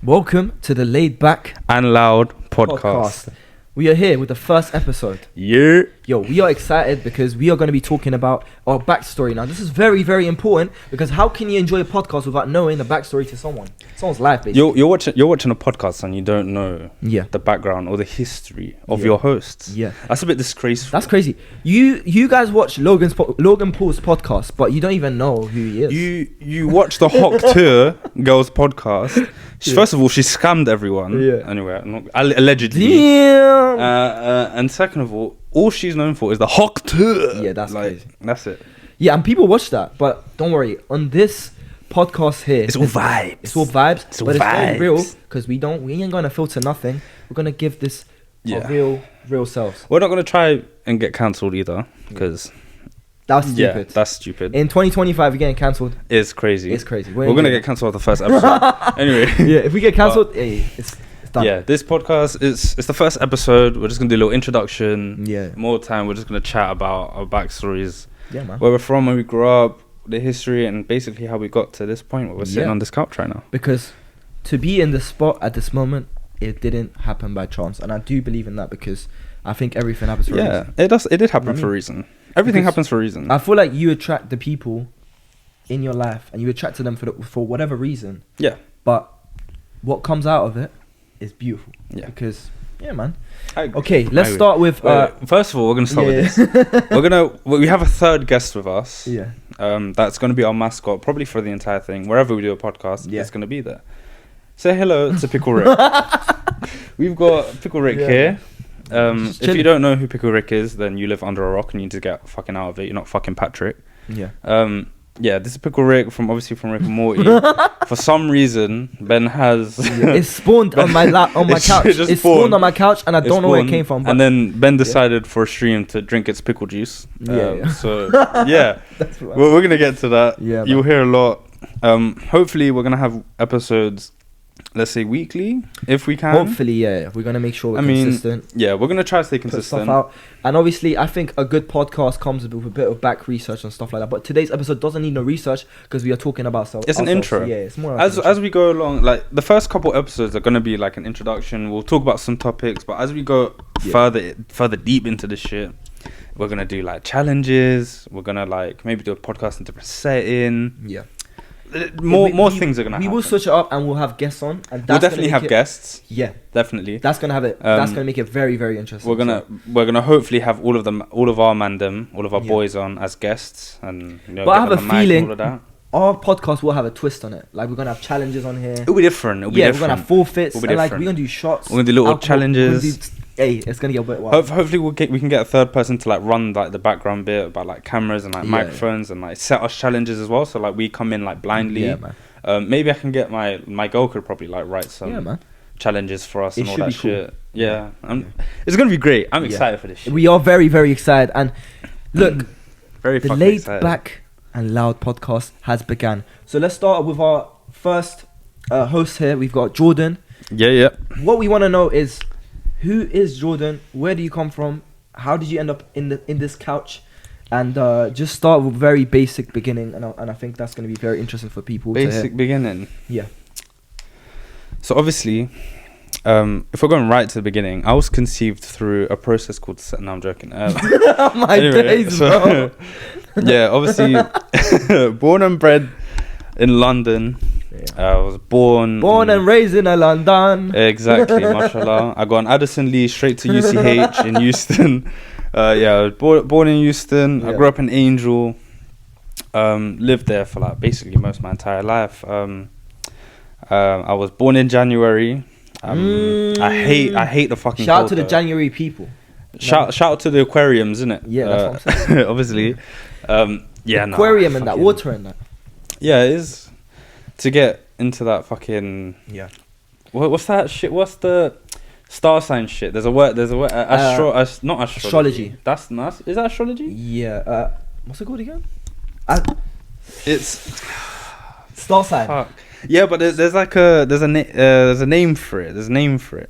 Welcome to the Laidback and Loud podcast. We are here with the first episode. Yeah. Yo, we are excited because we are going to be talking about our backstory. Now, this is very, very important because how can you enjoy a podcast without knowing the backstory to someone's life, basically? You're watching a podcast and you don't know the background or the history of your hosts. Yeah. That's a bit disgraceful. That's crazy. You guys watch Logan Paul's podcast, but you don't even know who he is. You watch the Hawk Tour girls podcast. First of all, she scammed everyone. Yeah. Anyway, allegedly. Damn. And second of all she's known for is the Hawk Tour. Yeah, that's crazy. That's it. Yeah, and people watch that, but don't worry. On this podcast here, it's all vibes. It's very real because we ain't gonna filter nothing. We're gonna give this our real selves. We're not gonna try and get cancelled either because that's stupid. Yeah, that's stupid. In 2025, we're getting cancelled. It's crazy. We're gonna get cancelled the first episode. Anyway. Yeah, if we get cancelled, it's done. Yeah, this podcast it's the first episode. We're just gonna do a little introduction. Yeah. More time. We're just gonna chat about our backstories. Yeah, man. Where we're from, where we grew up, the history, and basically how we got to this point where we're sitting on this couch right now. Because to be in the spot at this moment, it didn't happen by chance, and I do believe in that because I think everything happens for a reason. Yeah, it does. It did happen for a reason. Everything happens for a reason. I feel like you attract the people in your life, and you attract them for whatever reason. Yeah. But what comes out of it is beautiful. Yeah. Because man. Okay, let's start with. First of all, we're gonna start with this. We have a third guest with us. Yeah. That's gonna be our mascot, probably for the entire thing. Wherever we do a podcast, it's gonna be there. Say hello to Pickle Rick. We've got Pickle Rick here. If you don't know who Pickle Rick is, then you live under a rock and you need to get fucking out of it. You're not fucking Patrick. Yeah. This is Pickle Rick from Rick and Morty. For some reason, Ben has it spawned on my couch. It spawned on my couch, and I don't know where it came from. And then Ben decided for a stream to drink its pickle juice. So that's right. We're gonna get to that. Yeah, you'll hear a lot. Hopefully, we're gonna have episodes. Let's say weekly, if we can. Hopefully, we're gonna make sure we're consistent. Yeah, we're gonna try to stay Put consistent. stuff out. And obviously, I think a good podcast comes with a bit of back research and stuff like that. But today's episode doesn't need no research because we are talking about It's an intro. Yeah, it's more as we go along. Like the first couple episodes are gonna be like an introduction. We'll talk about some topics, but as we go further deep into this shit, we're gonna do like challenges. We're gonna like maybe do a podcast in a different setting. Yeah. More things are gonna happen. We will switch it up and we'll have guests on, and we'll definitely have guests. Yeah, definitely. That's gonna have it. That's gonna make it very, very interesting. We're gonna hopefully have all of our mandem, all of our boys on as guests, and but I have a feeling our podcast will have a twist on it. Like we're gonna have challenges on here. It'll be different. We're gonna have forfeits, and like we're gonna do shots. We're gonna do little challenges. It's gonna get a bit wild. Hopefully we can get a third person to like run like the background bit about like cameras and like microphones and like set us challenges as well. So like we come in like blindly. Yeah, man. Maybe I can get my girl could probably like write some challenges for us and all that shit. Yeah, it's gonna be great. I'm excited for this shit. We are very, very excited. And look, very the Laidback and Loud podcast has begun. So let's start with our first host here. We've got Jordan. Yeah. What we want to know is, who is Jordan? Where do you come from? How did you end up in this couch? And just start with very basic beginning, and I think that's going to be very interesting for people. Basic beginning. Yeah. So obviously, if we're going right to the beginning, I was conceived through a process called. No, I'm joking. Days, bro. Yeah, obviously, born and bred in London. I was born and raised in London. Exactly, mashallah. I got on Addison Lee straight to UCH in Euston. I was born in Euston. I grew up in Angel. Lived there for like basically most of my entire life. I was born in January. I hate the fucking shout cold, out to the January people. Shout out to the aquariums, innit? Yeah, that's what I'm saying. Obviously. Aquarium and that water and that. Yeah, it is. To get into that fucking what's that shit? What's the star sign shit? There's a word. Not astrology. That's nice. Is that astrology? Yeah. What's it called again? It's star sign. Fuck. Yeah, but there's a name for it. There's a name for it.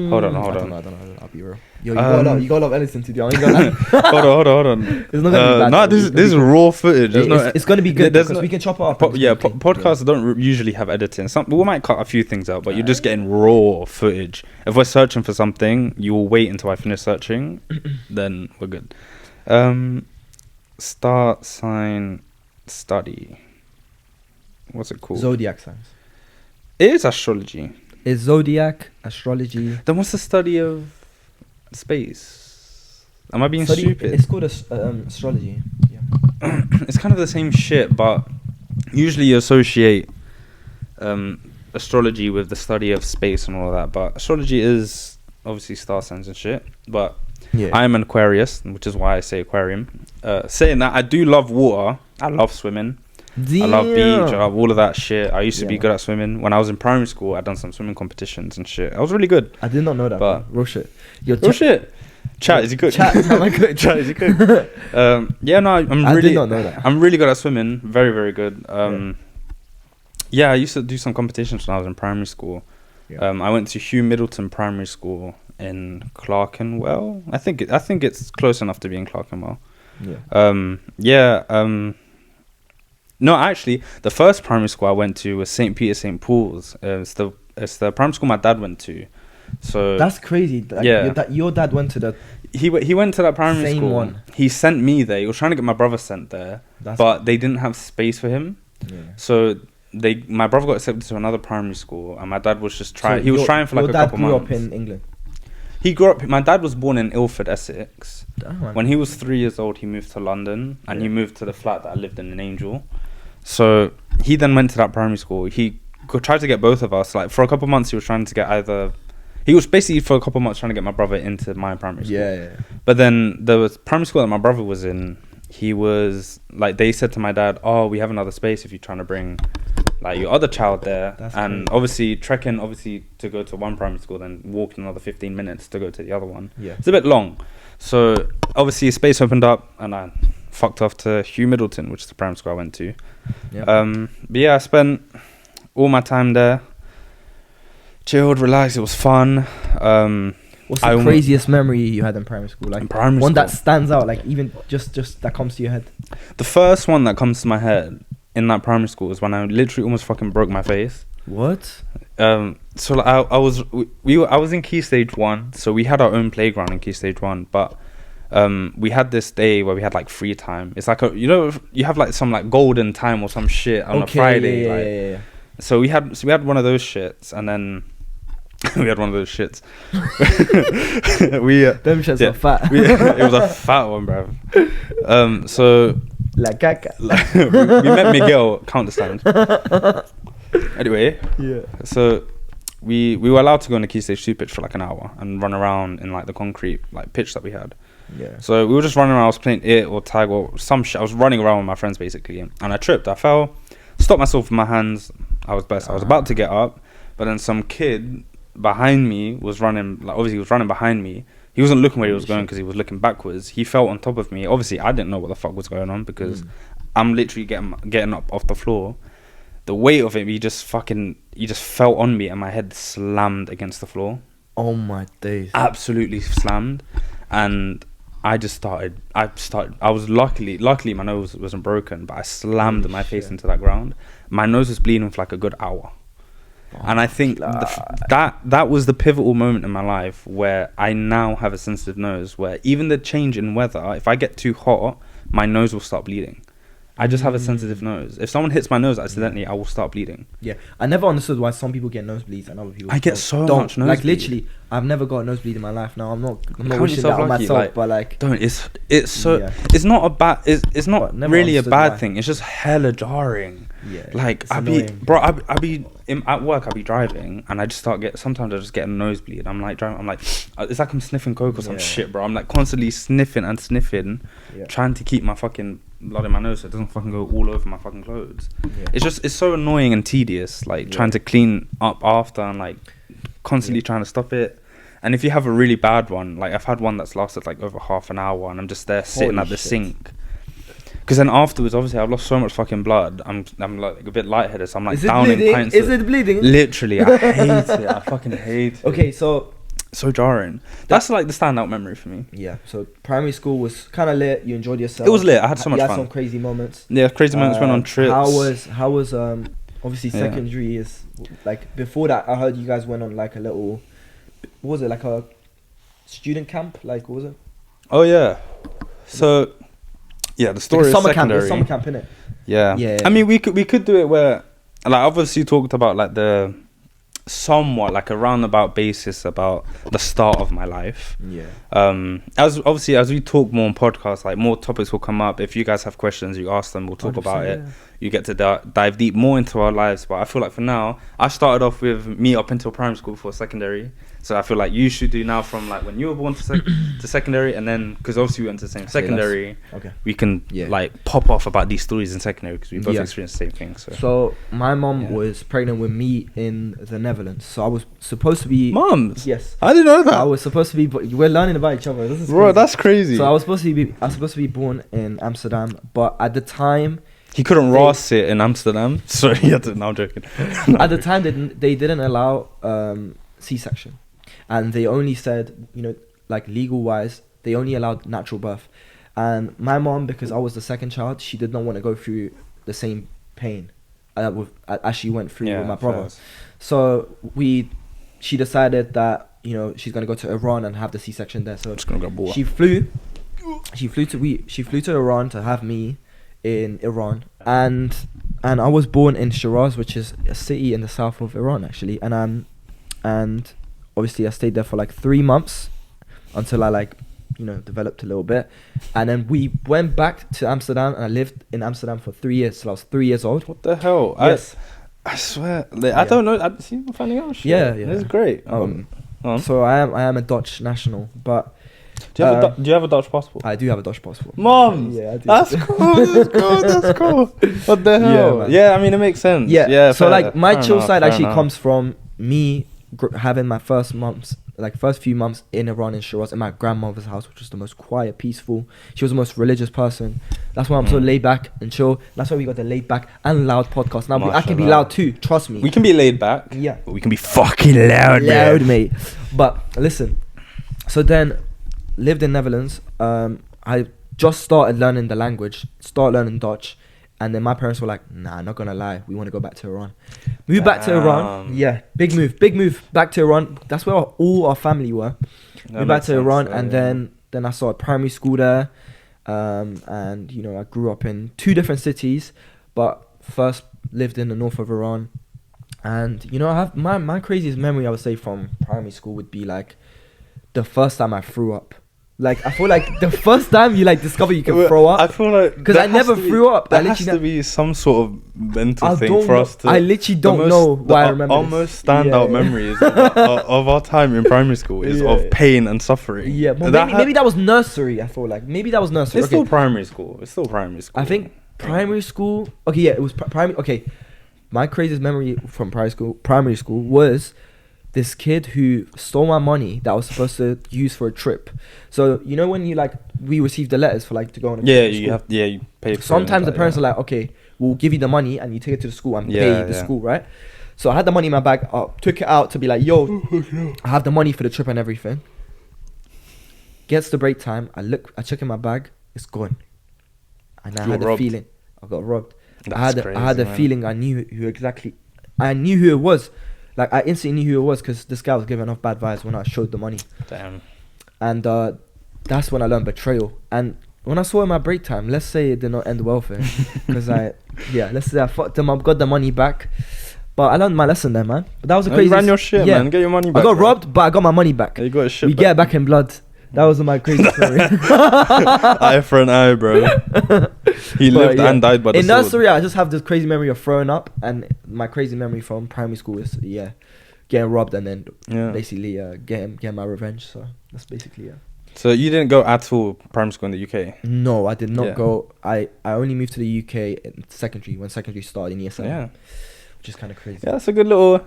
Hold on. I don't know. I'll be real. Yo, you got a lot of editing to do. I ain't gonna lie. Hold on. It's not gonna be bad. No, this is raw footage. It's gonna be good because we can chop it up. Podcasts don't usually have editing. We might cut a few things out, but you're just getting raw footage. If we're searching for something, you will wait until I finish searching, then we're good. Star sign study. What's it called? Zodiac signs. It is astrology. It's zodiac, astrology. Then what's the study of space? Am I being stupid? It's called astrology. Yeah. It's kind of the same shit, but usually you associate astrology with the study of space and all of that. But astrology is obviously star signs and shit. But I am an Aquarius, which is why I say aquarium. Saying that, I do love water. I love swimming. Damn. I love beach. I love all of that shit. I used to be good at swimming. When I was in primary school, I'd done some swimming competitions and shit. I was really good. I did not know that. But real shit. Real shit. Chat, is he cooked? Chat, is he cooked? Yeah, no, I did not know that. I'm really good at swimming. Very, very good. Yeah, I used to do some competitions when I was in primary school. Yeah. I went to Hugh Middleton Primary School in Clerkenwell. I think it's close enough to be in Clerkenwell. Yeah. No, actually, the first primary school I went to was St. Peter St. Paul's. It's the primary school my dad went to. So that's crazy. Your dad went to that. He went to that primary same school. One. He sent me there. He was trying to get my brother sent there, but they didn't have space for him. Yeah. So my brother got accepted to another primary school, and my dad was just trying. So he was trying for like a couple months. Your dad grew up in England. He grew up. My dad was born in Ilford, Essex. When he was 3 years old, he moved to London, and he moved to the flat that I lived in Angel. So he then went to that primary school. He tried to get both of us. Like for a couple months, he was trying to get he was basically for a couple months trying to get my brother into my primary school. Yeah. But then the primary school that my brother was in, he was like, they said to my dad, "Oh, we have another space if you're trying to bring like your other child there." And obviously trekking to go to one primary school, then walking another 15 minutes to go to the other one. Yeah, it's a bit long. So obviously space opened up, and I fucked off to Hugh Middleton, which is the primary school I went to. Yep. But yeah, I spent all my time there. Chilled, relaxed. It was fun. What's the craziest memory you had in primary school? Like primary one school that stands out, like even just that comes to your head. The first one that comes to my head in that primary school is when I literally almost fucking broke my face. What? So like, I was in Key Stage 1, so we had our own playground in Key Stage 1, but we had this day where we had like free time. It's like you have like some like golden time or some shit on a Friday. Yeah. So we had one of those shits, and then we had one of those shits. Them shits are fat. It was a fat one, bro. So like caca. we met Miguel countless times. Anyway, so we were allowed to go on the Key Stage 2 pitch for like an hour and run around in like the concrete like pitch that we had. Yeah. So we were just running around. I was playing it or tag or some shit. I was running around with my friends basically, and I tripped. I fell, stopped myself with my hands. I was blessed. I was about to get up, but then some kid behind me was running. Like obviously he was running behind me. He wasn't looking where he was going because he was looking backwards. He fell on top of me. Obviously I didn't know what the fuck was going on because I'm literally getting up off the floor. The weight of it, he just fell on me and my head slammed against the floor. Oh my days. Absolutely slammed. And I was luckily my nose wasn't broken, but I slammed my face into that ground. My nose was bleeding for like a good hour. And I think that was the pivotal moment in my life where I now have a sensitive nose, where even the change in weather, if I get too hot, my nose will start bleeding. I just have a sensitive nose. If someone hits my nose accidentally, I will start bleeding. Yeah, I never understood why some people get nosebleeds and other people I get so much nosebleed. Like literally, I've never got a nosebleed in my life. Now I'm not wishing that on myself, like, but like, don't. It's so. Yeah. It's not a bad. It's not really a bad thing. It's just hella jarring. Yeah. Like I be at work. I be driving and I just sometimes I just get a nosebleed. I'm like driving. I'm like, it's like I'm sniffing coke or some shit, bro. I'm like constantly sniffing, trying to keep my fucking blood in my nose so it doesn't fucking go all over my fucking clothes. Yeah. It's so annoying and tedious, like trying to clean up after and like constantly trying to stop it. And if you have a really bad one, like I've had one that's lasted like over half an hour and I'm just there sitting at the sink. Because then afterwards, obviously, I've lost so much fucking blood. I'm like a bit lightheaded, so I'm like Is it downing bleeding? pints. Is it bleeding? Literally, I hate it. I fucking hate it. Okay, so So jarring. That's like the standout memory for me. yeah, so primary school was kind of lit. You enjoyed yourself. It was lit. I had so much You had fun. some crazy moments. Yeah, crazy moments. Went on trips. How was obviously Yeah. secondary is like before that. I heard you guys went on like a little, what was it, like a student camp? Like what was it? Oh yeah. So yeah, the story Like is summer camp. secondary. There's summer camp in it. Yeah. Yeah. I mean, we could do it where, like, obviously you talked about like the somewhat like a roundabout basis about the start of my life. Yeah. As we talk more on podcasts, like more topics will come up. If you guys have questions, you ask them. We'll talk about it. Yeah. You get to dive deep more into our lives. But I feel like for now, I started off with me up until primary school before secondary. So I feel like you should do now from like when you were born to secondary, and then because obviously we went to the same secondary, Okay. we can Yeah. like pop off about these stories in secondary because we both Yeah. experienced the same thing. So my mom Yeah. was pregnant with me in the Netherlands. So I was supposed to be. Mums, Yes. I didn't know I that, was supposed to be. But we're learning about each other. This is bro. crazy. That's crazy. So I was supposed to be born in Amsterdam, but at the time, He couldn't ras it in Amsterdam. Sorry, he had to. No, I'm joking. at the time they didn't allow C-section, and they only said, you know, like legal wise, they only allowed natural birth. And my mom, because I was the second child, she did not want to go through the same pain as she went through with my brother. facts. So she decided that, you know, she's gonna go to Iran and have the C-section there. So I'm just gonna grab water. she flew to Iran to have me in Iran, and I was born in Shiraz, which is a city in the south of Iran actually, and obviously I stayed there for like 3 months until I like, you know, developed a little bit, and then we went back to Amsterdam, and I lived in Amsterdam for 3 years till I was 3 years old. What the hell? Yes. I swear, like, I don't know. I see you finding out. Shit. Yeah. This is great. So I am a Dutch national, but do you have a Dutch passport? I do have a Dutch passport. Mom, Yeah, I do. that's cool. That's cool. What the hell? man. Yeah, I mean it makes sense. Yeah. So fair- like my fair chill enough, side fair actually enough. comes from me having my first few months in Iran in Shiraz in my grandmother's house, which was the most quiet, peaceful. She was the most religious person. That's why I'm so laid back and chill. That's why we got the laid back and loud podcast. Now I can be Mashallah. loud too. Trust me. We can be laid back. Yeah. But we can be fucking loud, Loud, man. mate. But listen. So then, lived in Netherlands. I just started learning the language. Started learning Dutch. And then my parents were like, nah, not gonna lie, we want to go back to Iran. Moved back to Iran. Yeah, big move back to Iran. That's where all our family were. Moved back to Iran, and then I started primary school there. And you know, I grew up in 2 different cities, but first lived in the north of Iran. And you know, I have my craziest memory, I would say, from primary school would be like the first time I threw up. Like I feel like the first time you like discover you can throw up. I feel like because I never threw up. There has to be some sort of mental thing for us to. I literally don't know why I remember. Our most standout memories of our time in primary school is of pain and suffering. Yeah, but maybe that was nursery. I feel like maybe that was nursery. It's still primary school. I think primary school. Okay, yeah, it was primary. Okay, my craziest memory from primary school was this kid who stole my money that I was supposed to use for a trip. So you know when you like we received the letters for like to go on a trip to school? you pay for Sometimes it the parents are like, okay, we'll give you the money and you take it to the school and pay the school, right? So I had the money in my bag. I took it out to be like, yo, I have the money for the trip and everything. Gets the break time. I check in my bag. It's gone. And I had the feeling I got robbed. I had the feeling I knew who it was. Like I instantly knew who it was because this guy was giving off bad vibes when I showed the money. Damn. And that's when I learned betrayal. And when I saw it in my break time, let's say it did not end well for him, because let's say I fucked him up, got the money back. But I learned my lesson there, man. But that was a crazy. You ran your shit, man. Get your money back. I got robbed, but I got my money back. You got your shit we back. get it back in blood. That was my crazy story. Eye for an eye, bro. He lived and died by the in sword. nursery, I just have this crazy memory of throwing up, and my crazy memory from primary school is getting robbed and then basically getting my revenge. So that's basically So you didn't go at all primary school in the UK? No, I did not go. I only moved to the UK in secondary when secondary started in year 7. Yeah, which is kind of crazy. Yeah, that's a good little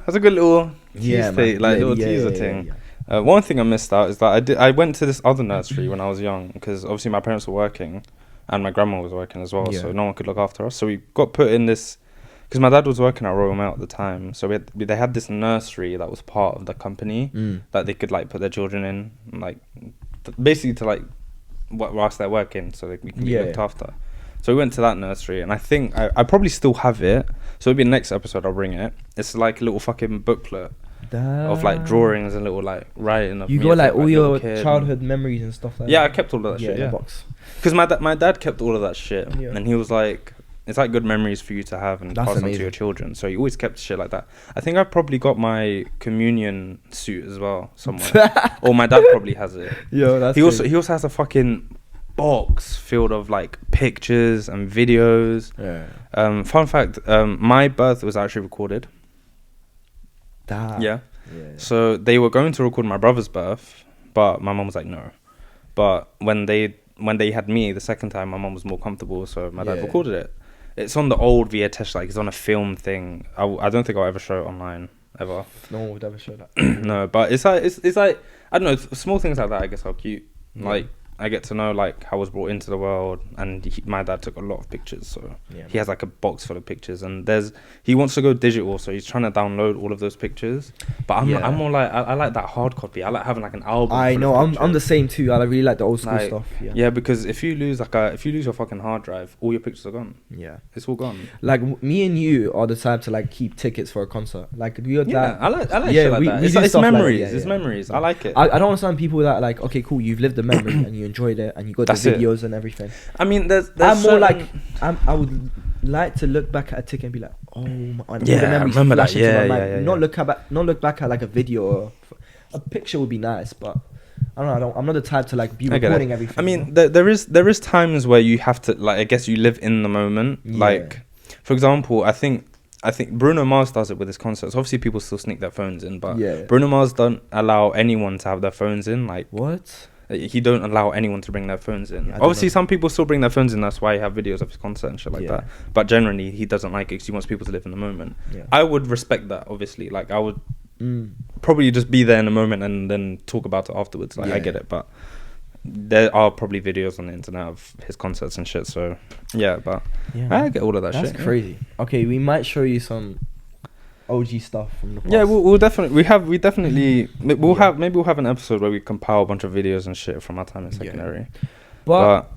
tease thing, like little teaser yeah, thing. Yeah. One thing I missed out is that I went to this other nursery when I was young because obviously my parents were working. and my grandma was working as well, Yeah. so no one could look after us. So we got put in this, because my dad was working at Royal Mail at the time, so they had this nursery that was part of the company that they could like put their children in, like basically to like whilst they're working, so we can be looked after. So we went to that nursery, and I think I probably still have it. So maybe next episode I'll bring it. It's like a little fucking booklet of like drawings and little like writing of you me got as, like all your kid. childhood memories and stuff like Yeah, that. I kept all of that shit. in a Yeah, box. because my dad kept all of that shit, Yeah. and he was like, it's like good memories for you to have and That's pass on amazing. to your children. So he always kept shit like that. I think I've probably got my communion suit as well somewhere, or my dad probably has it. Yo, that's He also has a fucking box filled of like pictures and videos. Yeah. Fun fact, my birth was actually recorded. Damn. Yeah. Yeah. So they were going to record my brother's birth, but my mum was like, no. But when they had me the second time, my mum was more comfortable, so my dad recorded it. It's on the old VHS, like it's on a film thing. I don't think I'll ever show it online ever. No one would ever show that. No, but it's like I don't know, small things like that I guess are cute. Yeah. Like I get to know like how I was brought into the world, and my dad took a lot of pictures, so he has like a box full of pictures, and he wants to go digital, so he's trying to download all of those pictures. But I'm more like I like that hard copy. I like having like an album. I full know. of I'm the same too. I really like the old school Like, stuff. Yeah. Yeah, because if you lose your fucking hard drive, all your pictures are gone. Yeah. It's all gone. Like me and you are the type to like keep tickets for a concert. Like we are that. I like Yeah, shit like we that. do It's stuff like that, memories. yeah, It's yeah. memories. I like it. I don't understand people that like, okay, cool, you've lived the memory and you enjoyed it and you got That's the it. videos and everything. I mean, there's I'm more like certain- I would like to look back at a ticket and be like, oh my, all Yeah, the I memories remember flash that. into Yeah, my mind. yeah, yeah. Not look back at like a video or a picture would be nice, but I don't know. I'm not the type to like be I get it. recording everything. I mean, there is times where you have to like. I guess you live in the moment. Yeah. Like, for example, I think Bruno Mars does it with his concerts. Obviously, people still sneak their phones in, but Yeah. Bruno Mars don't allow anyone to have their phones in. Like, What? he don't allow anyone to bring their phones in. Yeah, I don't Obviously, know. some people still bring their phones in. That's why you have videos of his concert and shit like Yeah. that. But generally, he doesn't like it because he wants people to live in the moment. Yeah. I would respect that, obviously. Like, I would probably just be there in the moment and then talk about it afterwards. Like, I Yeah. get it, but there are probably videos on the internet of his concerts and shit. So, yeah, but Yeah. I get all of that That's shit. crazy. Okay, we might show you some OG stuff from the past. Yeah, we'll definitely maybe we'll Yeah. have an episode where we compile a bunch of videos and shit from our time in secondary. But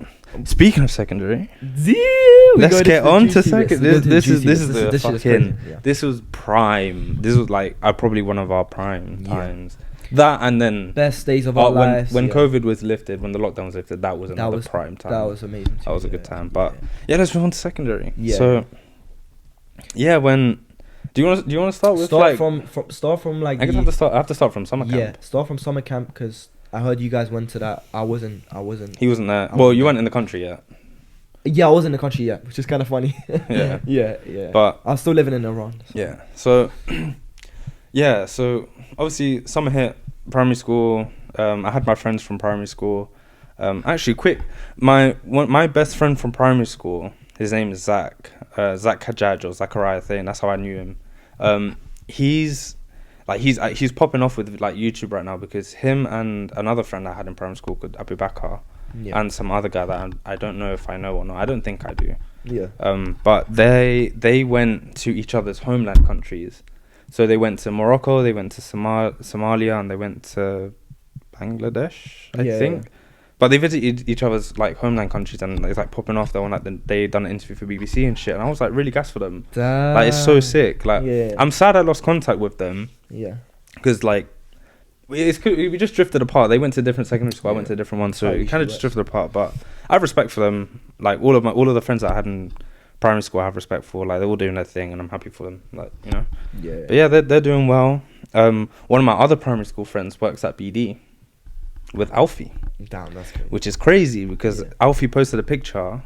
Speaking of secondary, we let's go get to on the to juicy second. bits. We go to This is juicy the bits. This shit is fucking. crazy, yeah. This was prime. This was like probably one of our prime Yeah. times. That and then Best days of our lives. when yeah. COVID was lifted, when the lockdown was lifted, that was That another was prime time. That was amazing. That was a good time. But yeah, let's move on to secondary. Yeah. So yeah, when do you want to start with start like from like I guess I have to start from summer camp. Yeah, start from summer camp because I heard you guys went to that. I wasn't. He wasn't there. I Well, wasn't you there. weren't in the country yet. Yeah, I was in the country yet, which is kind of funny. Yeah. yeah. But I was still living in Iran. So. yeah, so yeah, so obviously summer hit primary school. I had my friends from primary school. Actually, quick, my best friend from primary school, his name is Zach Hajjaj or Zachariah thing. That's how I knew him. He's popping off with like YouTube right now because him and another friend I had in primary school called Abu Bakr. Yeah. And some other guy that I don't know if I know or not. I don't think I do. Yeah. But they went to each other's homeland countries. So they went to Morocco, they went to Somalia, and they went to Bangladesh, I think. But they visited each other's like homeland countries, and it's like popping off. They done an interview for BBC and shit, and I was like really gassed for them. Like it's so sick. Like I'm sad I lost contact with them. Yeah. Because like we just drifted apart. They went to different secondary school. I went to a different one, so we kind of just drifted apart. But I have respect for them. Like all of the friends that I had in primary school, I have respect for. Like they're all doing their thing, and I'm happy for them. Like you know. Yeah. But yeah, they're doing well. One of my other primary school friends works at BD with Alfie. Damn, that's crazy. Which is crazy because Alfie posted a picture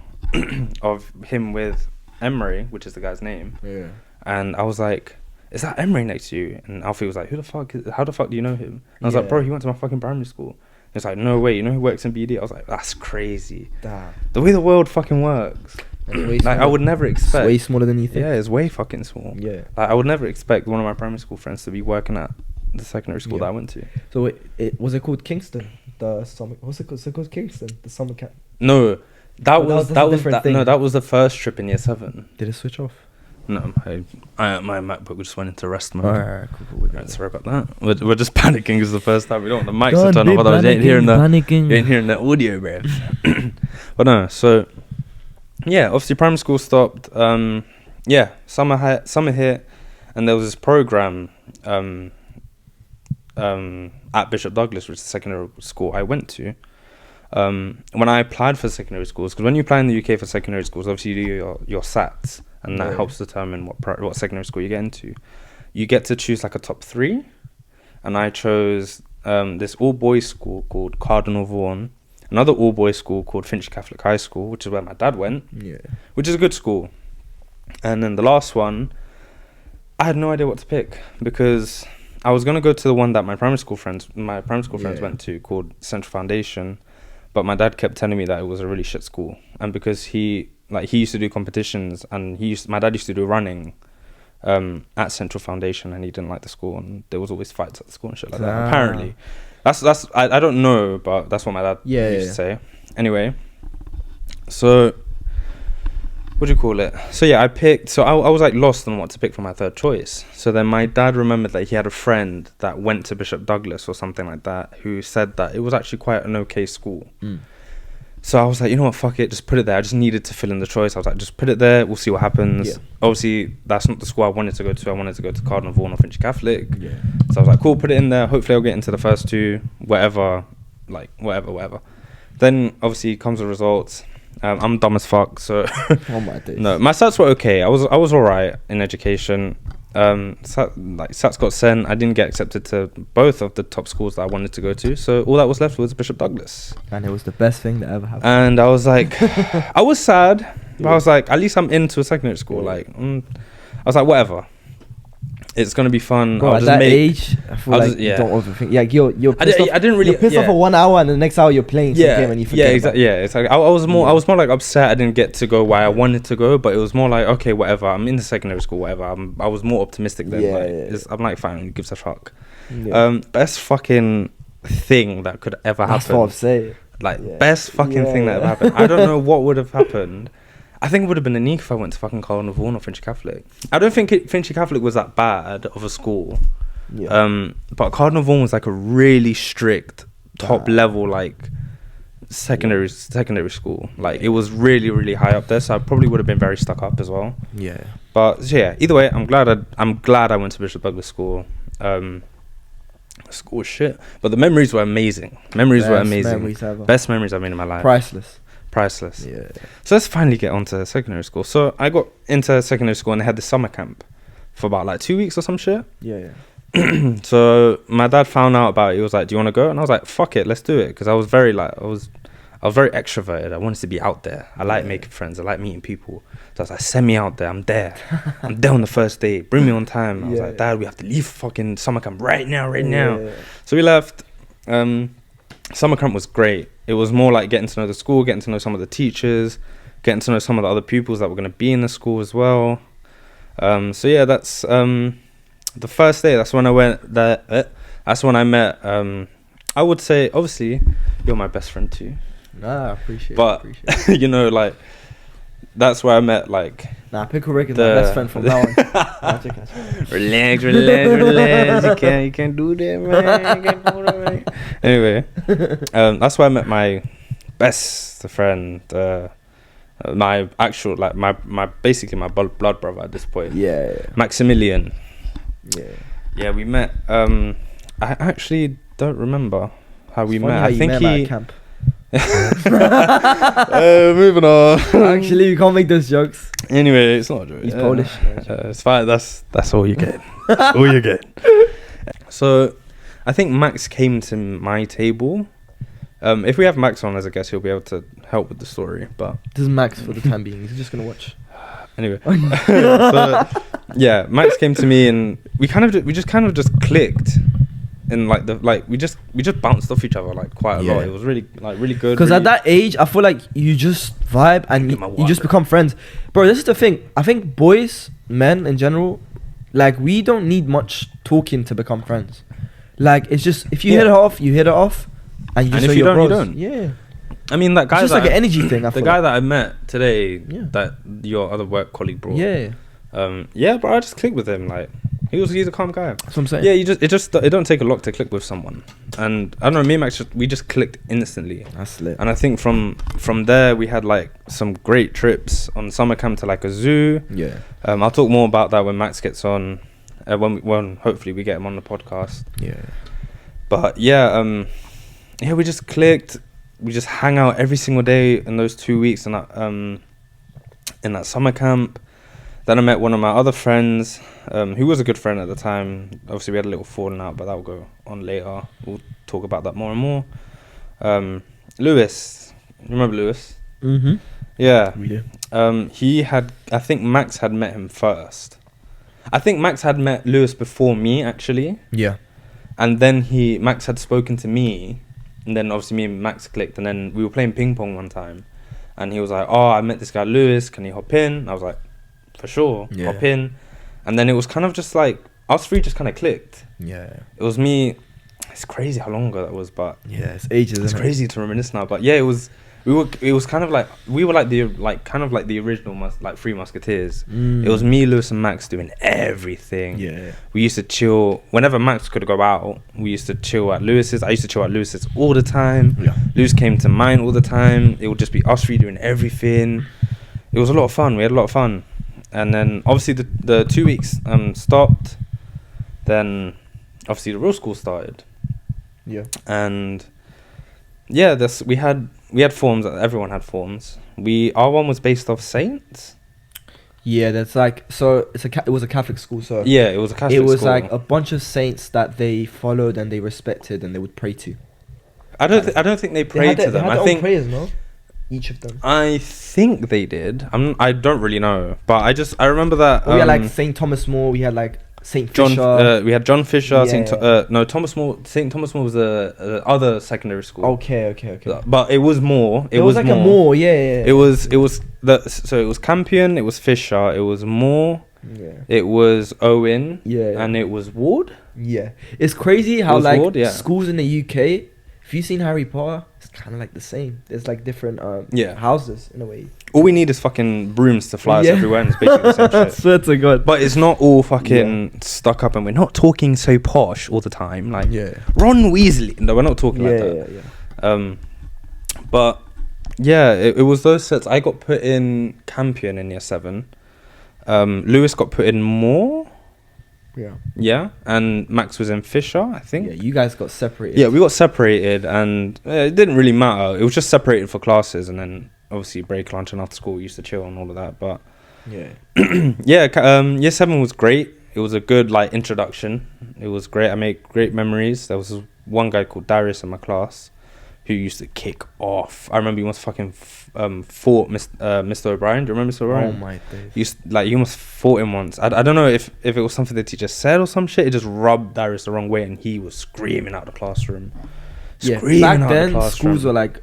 of him with Emery, which is the guy's name. Yeah. And I was like, is that Emery next to you? And Alfie was like, how the fuck do you know him? And I was like, bro, he went to my fucking primary school. He was like, no way, you know who works in BD? I was like, that's crazy. Damn. The way the world fucking works. Like, I would never expect. It's way smaller than you think. Yeah, it's way fucking small. Yeah. Like, I would never expect one of my primary school friends to be working at the secondary school that I went to. So it was it called Kingston? The summer. What's it called? Is it called Kingston? The summer camp. No, That Oh, was that's a that was different that, thing. no, that was the first trip in year 7. Did it switch off? No, my MacBook just went into rest mode. Alright, cool. We're Right, sorry about that. We're just panicking. It's the first time we don't want the mics Don't to turn be off. Otherwise, you ain't panicking. hearing the audio, bruv. But no, so yeah, obviously primary school stopped. Yeah, summer hit, and there was this program at Bishop Douglas, which is the secondary school I went to. When I applied for secondary schools, because when you apply in the UK for secondary schools, obviously you do your SATs, and that helps determine what secondary school you get into. You get to choose like a top 3, and I chose this all-boys school called Cardinal Vaughan, another all-boys school called Finchley Catholic High School, which is where my dad went, which is a good school. And then the last one, I had no idea what to pick, because I was going to go to the one that my primary school friends went to, called Central Foundation, but my dad kept telling me that it was a really shit school. And because he used to do competitions, and my dad used to do running at Central Foundation, and he didn't like the school, and there was always fights at the school and shit like that. Apparently, that's I don't know, but that's what my dad used to say. Anyway, so what do you call it? So yeah, I picked. So I was like lost on what to pick for my third choice. So then my dad remembered that he had a friend that went to Bishop Douglas or something like that, who said that it was actually quite an okay school. So I was like, you know what, fuck it, just put it there. I just needed to fill in the choice. I was like, just put it there, we'll see what happens. Yeah. Obviously, that's not the school I wanted to go to. I wanted to go to Cardinal Vaughan or Finchley Catholic. Yeah. So I was like, cool, put it in there. Hopefully I'll get into the first 2, whatever. Then obviously comes the results. I'm dumb as fuck, so Oh my days. No, my stats were okay. I was alright in education. Sats got sent. I didn't get accepted to both of the top schools that I wanted to go to, so all that was left was Bishop Douglas. And it was the best thing that ever happened. And I was like, I was sad, but I was like, at least I'm into a secondary school. Like, I was like, whatever. It's gonna be fun. Bro, at that age, I feel like you don't overthink. Yeah, you're pissed off. I didn't really. You're pissed off for 1 hour, and the next hour you're playing some game, and you forget. Yeah, exactly. Yeah, it's like I was more like upset I didn't get to go where I wanted to go, but it was more like, okay, whatever. I'm in the secondary school, whatever. I was more optimistic then. I'm like, fine, who gives a fuck? Yeah. Best fucking thing that could ever happen. That's what I'm saying. Like best fucking thing that ever happened. I don't know what would have happened. I think it would have been unique if I went to fucking Cardinal Vaughan or Finchley Catholic. I don't think Finchley Catholic was that bad of a school. Yeah. But Cardinal Vaughan was like a really strict, top level, like secondary school. Like it was really, really high up there. So I probably would have been very stuck up as well. Yeah. But yeah, either way, I'm glad I went to Bishop Douglas School. School was shit, but the memories were amazing. Best memories I've made in my life. Priceless. Yeah. So let's finally get onto secondary school. So I got into secondary school and they had the summer camp for about like 2 weeks or some shit. Yeah. So my dad found out about it. He was like, "Do you want to go?" And I was like, "Fuck it, let's do it." Because I was very very extroverted. I wanted to be out there. I like making friends. I like meeting people. So I was like, "Send me out there. I'm there. I'm there on the first day. Bring me on time." I was like, "Dad, we have to leave fucking summer camp right now." So we left. Summer camp was great. It was more like getting to know the school, getting to know some of the teachers, getting to know some of the other pupils that were going to be in the school as well. So yeah, that's the first day. That's when I went there. That's when I met. I would say, obviously, you're my best friend too. Nah, I appreciate it. But you know, like that's where I met. Like, Pickle Rick is my best friend from now on. Relax. You can't do that, man. Anyway, that's where I met my best friend. My actual, like my basically my blood brother at this point. Yeah. Maximilian. Yeah, we met. I actually don't remember how we met. I think he. At camp. Moving on. Actually, you can't make those jokes. Anyway, it's not a joke. He's Polish. It's fine. That's all you get. All you get. So, I think Max came to my table. If we have Max on as a guest, he'll be able to help with the story. But this is Max for the time being. He's just gonna watch. Anyway, so yeah, Max came to me and we just clicked. And we just bounced off each other like quite a lot. It was really good. Because at that age, I feel like you just vibe and you just become friends, bro. This is the thing. I think boys, men in general, like we don't need much talking to become friends. Like it's just if you hit it off, you hit it off, and you just know your bros. You don't. Yeah. I mean, that It's guy. just that like an energy thing. I the feel guy like. that I met today, Yeah. that your other work colleague brought. Yeah, Yeah, bro, I just clicked with him. Like, he's a calm guy. that's what I'm saying. Yeah, it don't take a lot to click with someone, and I don't know. Me and Max, we just clicked instantly. That's lit. And I think from there we had like some great trips on summer camp to like a zoo. Yeah. I'll talk more about that when Max gets on, when hopefully we get him on the podcast. Yeah. But yeah, we just clicked. We just hang out every single day in those 2 weeks in that summer camp. Then I met one of my other friends, who was a good friend at the time. Obviously, we had a little falling out, but that will go on later. We'll talk about that more and more. Lewis, remember Lewis? Mm-hmm. Yeah. We do. I think Max had met him first. I think Max had met Lewis before me, actually. Yeah. And then Max had spoken to me, and then obviously me and Max clicked, and then we were playing ping pong one time, and he was like, "Oh, I met this guy Lewis. Can you hop in?" I was like, "For sure, hop in." And then it was kind of just like us three just kind of clicked. Yeah. It was me. It's crazy how long ago that was, but Yeah, it's ages. it's isn't crazy to reminisce now. But yeah, it was. It was kind of like we were like the original Three Musketeers. It was me, Lewis, and Max doing everything. Yeah. We used to chill whenever Max could go out. We used to chill at Lewis's. I used to chill at Lewis's all the time. Yeah. Lewis came to mine all the time. It would just be us three doing everything. It was a lot of fun. We had a lot of fun, and then obviously the 2 weeks stopped. Then obviously the real school started. Yeah. And yeah, we had forms. Everyone had forms. Our one was based off saints. Yeah, that's like, so it was a Catholic school, so Yeah, it was a Catholic school. it was like a bunch of saints that they followed and they respected and they would pray to. I don't think they prayed to them. They had I their think own prayers, no? Each of them. I think they did. I don't really know, but I remember that. We had like Saint Thomas More. We had like Saint Fisher. We had John Fisher. Yeah. Thomas More. Saint Thomas More was the other secondary school. Okay. But it was more. It was like more. a More, yeah. It was so it was Campion. It was Fisher. It was Moore. Yeah. It was Owen. Yeah. And it was Ward. Yeah. It's crazy how was like Ward, yeah. schools in the UK, if you've seen Harry Potter, it's kind of like the same. There's like different houses in a way. All we need is fucking brooms to fly us everywhere, and it's basically the same shit. Swear to God. But it's not all fucking stuck up, and we're not talking so posh all the time. Like Ron Weasley. No, we're not talking like that. Yeah. But yeah, it was those sets. I got put in Campion in year 7. Lewis got put in Moore. Yeah, and Max was in Fisher, I think. Yeah, you guys got separated. Yeah, we got separated, and it didn't really matter. It was just separated for classes, and then obviously break, lunch, and after school we used to chill and all of that. But year 7 was great. It was a good like introduction. It was great. I made great memories. There was this one guy called Darius in my class who used to kick off. I remember he once fucking fought Mr. O'Brien. Do you remember Mr. O'Brien? Oh my days. He almost fought him once. I don't know if it was something the teacher said or some shit. It just rubbed Darius the wrong way, and he was screaming out the classroom. Back then, schools were like,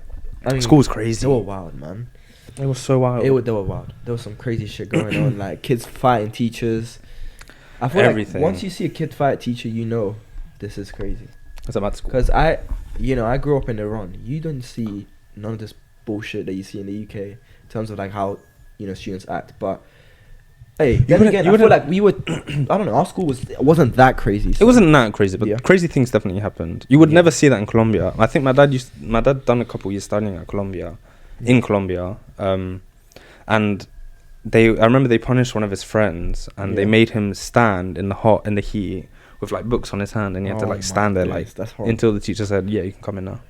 school was crazy. They were wild, man. It was so wild. They were wild. There was some crazy shit going on, like kids fighting teachers. I feel Everything. like once you see a kid fight a teacher, you know this is crazy. It's about school. Because I grew up in Iran. You don't see none of this bullshit that you see in the UK in terms of like how students act. But hey, then again, I feel like we were. I don't know. Our school wasn't that crazy. So. It wasn't that crazy, but crazy things definitely happened. You would never see that in Colombia. I think my dad done a couple years studying at Colombia, in Colombia, and I remember they punished one of his friends, and they made him stand in the heat with like books on his hand, and he had to like stand there like until the teacher said, "Yeah, you can come in now."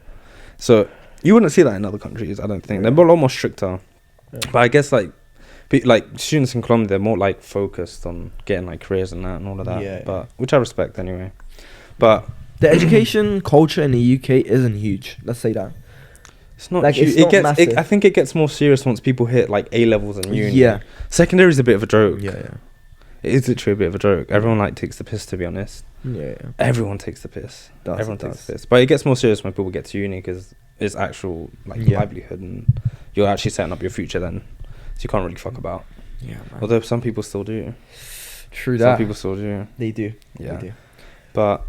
So you wouldn't see that in other countries. I don't think they're a lot more stricter. Yeah. But I guess like students in Colombia, they're more like focused on getting like careers and that and all of that. Yeah. But which I respect anyway. But the education culture in the UK isn't huge. Let's say that. It's not like huge. I think it gets more serious once people hit like A levels and uni. Yeah. Secondary is a bit of a joke. Yeah. It is literally a bit of a joke. Everyone like takes the piss, to be honest. Yeah. Everyone takes the piss. Everyone takes the piss. But it gets more serious when people get to uni because it's actual like livelihood, and you're actually setting up your future then. So you can't really fuck about. Yeah, man. Although some people still do. True that. Some people still do. They do. Yeah. They do. But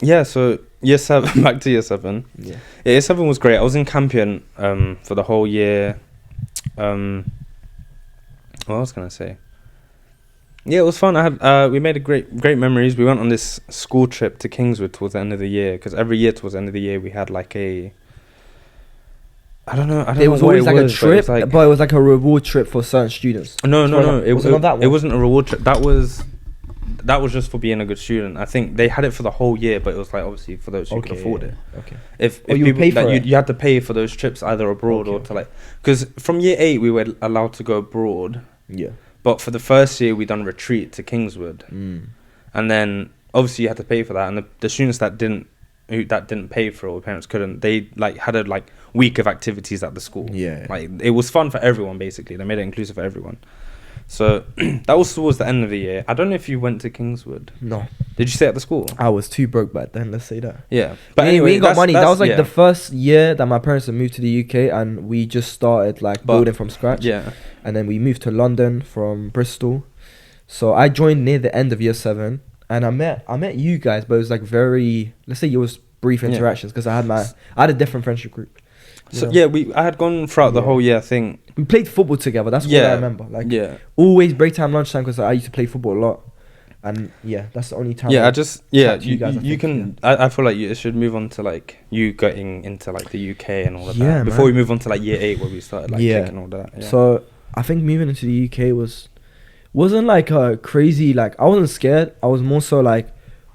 Yeah, so year 7, back to year 7. Yeah. Yeah, year 7 was great. I was in Campion for the whole year. What was I gonna say? Yeah, it was fun. We made a great memories. We went on this school trip to Kingswood towards the end of the year, because every year towards the end of the year we had like a, I don't know It was what always it like was, a trip, but but it was like a reward trip for certain students. no, It wasn't on that one. it wasn't a reward trip. That was just for being a good student. I think they had it for the whole year, but it was like obviously for those who could afford it. Okay. If you people pay for it? you had to pay for those trips either abroad or to like, because from year 8 we were allowed to go abroad. Yeah. But for the first year, we done retreat to Kingswood, and then obviously you had to pay for that. And the students that didn't pay for it, or parents couldn't, they like had a like week of activities at the school. Yeah. Like it was fun for everyone. Basically, they made it inclusive for everyone. So that was towards the end of the year. I don't know if you went to Kingswood. No. Did you stay at the school? I was too broke back then. Let's say that. Yeah, But anyway, we ain't got money. That was like yeah. the first year that my parents had moved to the UK, and we just started like building from scratch. Yeah. And then we moved to London from Bristol. So I joined near the end of year 7, and I met you guys, but it was like very, let's say it was brief interactions, because I had a different friendship group. So yeah, I had gone throughout the whole year. I think we played football together. That's what I remember. Like always break time, lunchtime, because I used to play football a lot. And yeah, that's the only time. Yeah, I feel like it should move on to like you getting into like the UK and all of that before we move on to like year 8 where we started like kicking all that. Yeah. So I think moving into the UK wasn't like a crazy, like I wasn't scared. I was more so like,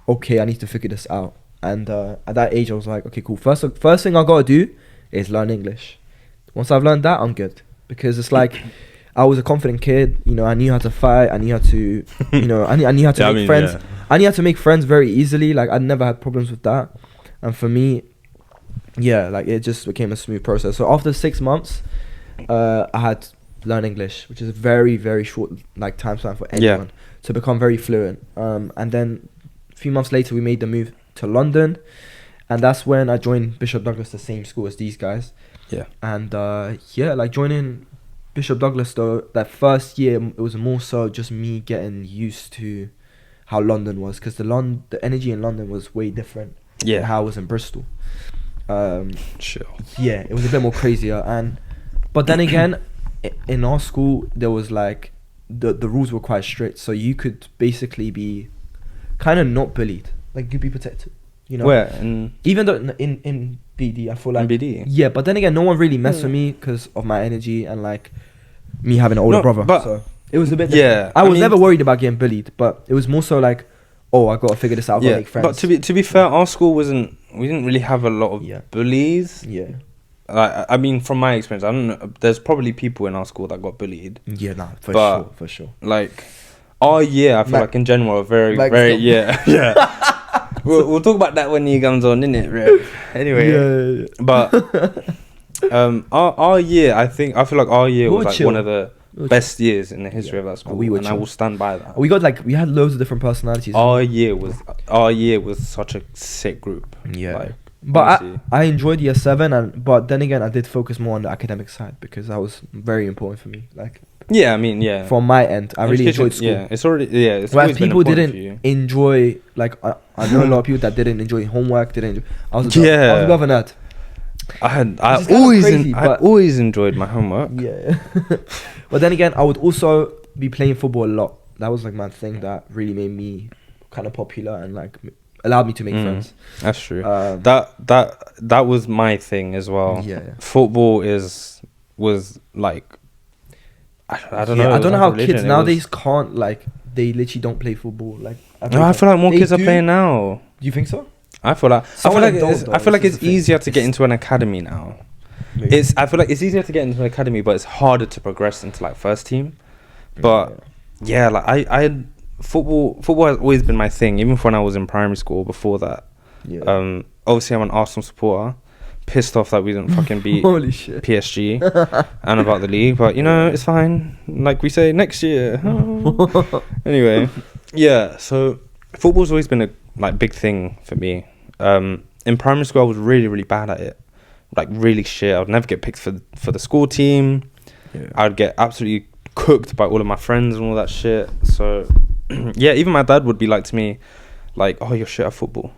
okay, I need to figure this out. And at that age I was like, okay, cool. First thing I gotta do is learn English. Once I've learned that, I'm good, because it's like I was a confident kid. You know, I knew how to fight. I knew how to, you know, I knew how to make friends. Yeah. I knew how to make friends very easily. Like I never had problems with that. And for me, yeah, like it just became a smooth process. So after 6 months, I had to learn English, which is a very, very short like time span for anyone to become very fluent. And then a few months later, we made the move to London, and that's when I joined Bishop Douglas, the same school as these guys. Yeah. And like joining Bishop Douglas though, that first year it was more so just me getting used to how London was, because the energy in London was way different than how it was in Bristol. Sure. Yeah, it was a bit more crazier, but then again, in our school there was like the rules were quite strict, so you could basically be kind of not bullied, like you'd be protected. You know, where even though in BD, I feel like in BD. Yeah, but then again, no one really messed with me because of my energy and like me having an older brother. But so it was a bit different. Yeah, I was never worried about getting bullied, but it was more so like, oh, I gotta figure this out. I gotta make friends. But to be fair, our school we didn't really have a lot of bullies. Yeah. I mean, from my experience, I don't know. There's probably people in our school that got bullied. Yeah, nah, for sure. Like our year, I feel like in general, very yeah. We'll talk about that when he comes on, innit, bro? Anyway, but our year, I feel like our year was like one of the best years in the history of that school, and I will stand by that. We had loads of different personalities. Our year was such a sick group. Yeah. Like, but I enjoyed year 7, but then again I did focus more on the academic side, because that was very important for me. Like from my end, I really enjoyed school. Yeah, it's already whereas people didn't enjoy, like I know a lot of people that didn't enjoy homework. I was above that. I always enjoyed my homework. Yeah. But then again, I would also be playing football a lot. That was like my thing that really made me kind of popular and like allowed me to make friends. That's true. That was my thing as well. Yeah. Football was like, I don't know. I don't know how kids nowadays can't, like, they literally don't play football. Like I feel like more kids are playing now. Do you think so? I feel like it's easier to get into an academy now. Maybe. I feel like it's easier to get into an academy, but it's harder to progress into like first team. But like I football has always been my thing, even when I was in primary school. Before that, obviously I'm an Arsenal supporter, pissed off that we didn't fucking beat PSG and about the league, but you know, it's fine, like we say, next year. Anyway, so football's always been a like big thing for me. In primary school I was really, really bad at it, like really shit. I would never get picked for the school team. I would get absolutely cooked by all of my friends and all that shit. So even my dad would be like to me, like, oh, you're shit at football.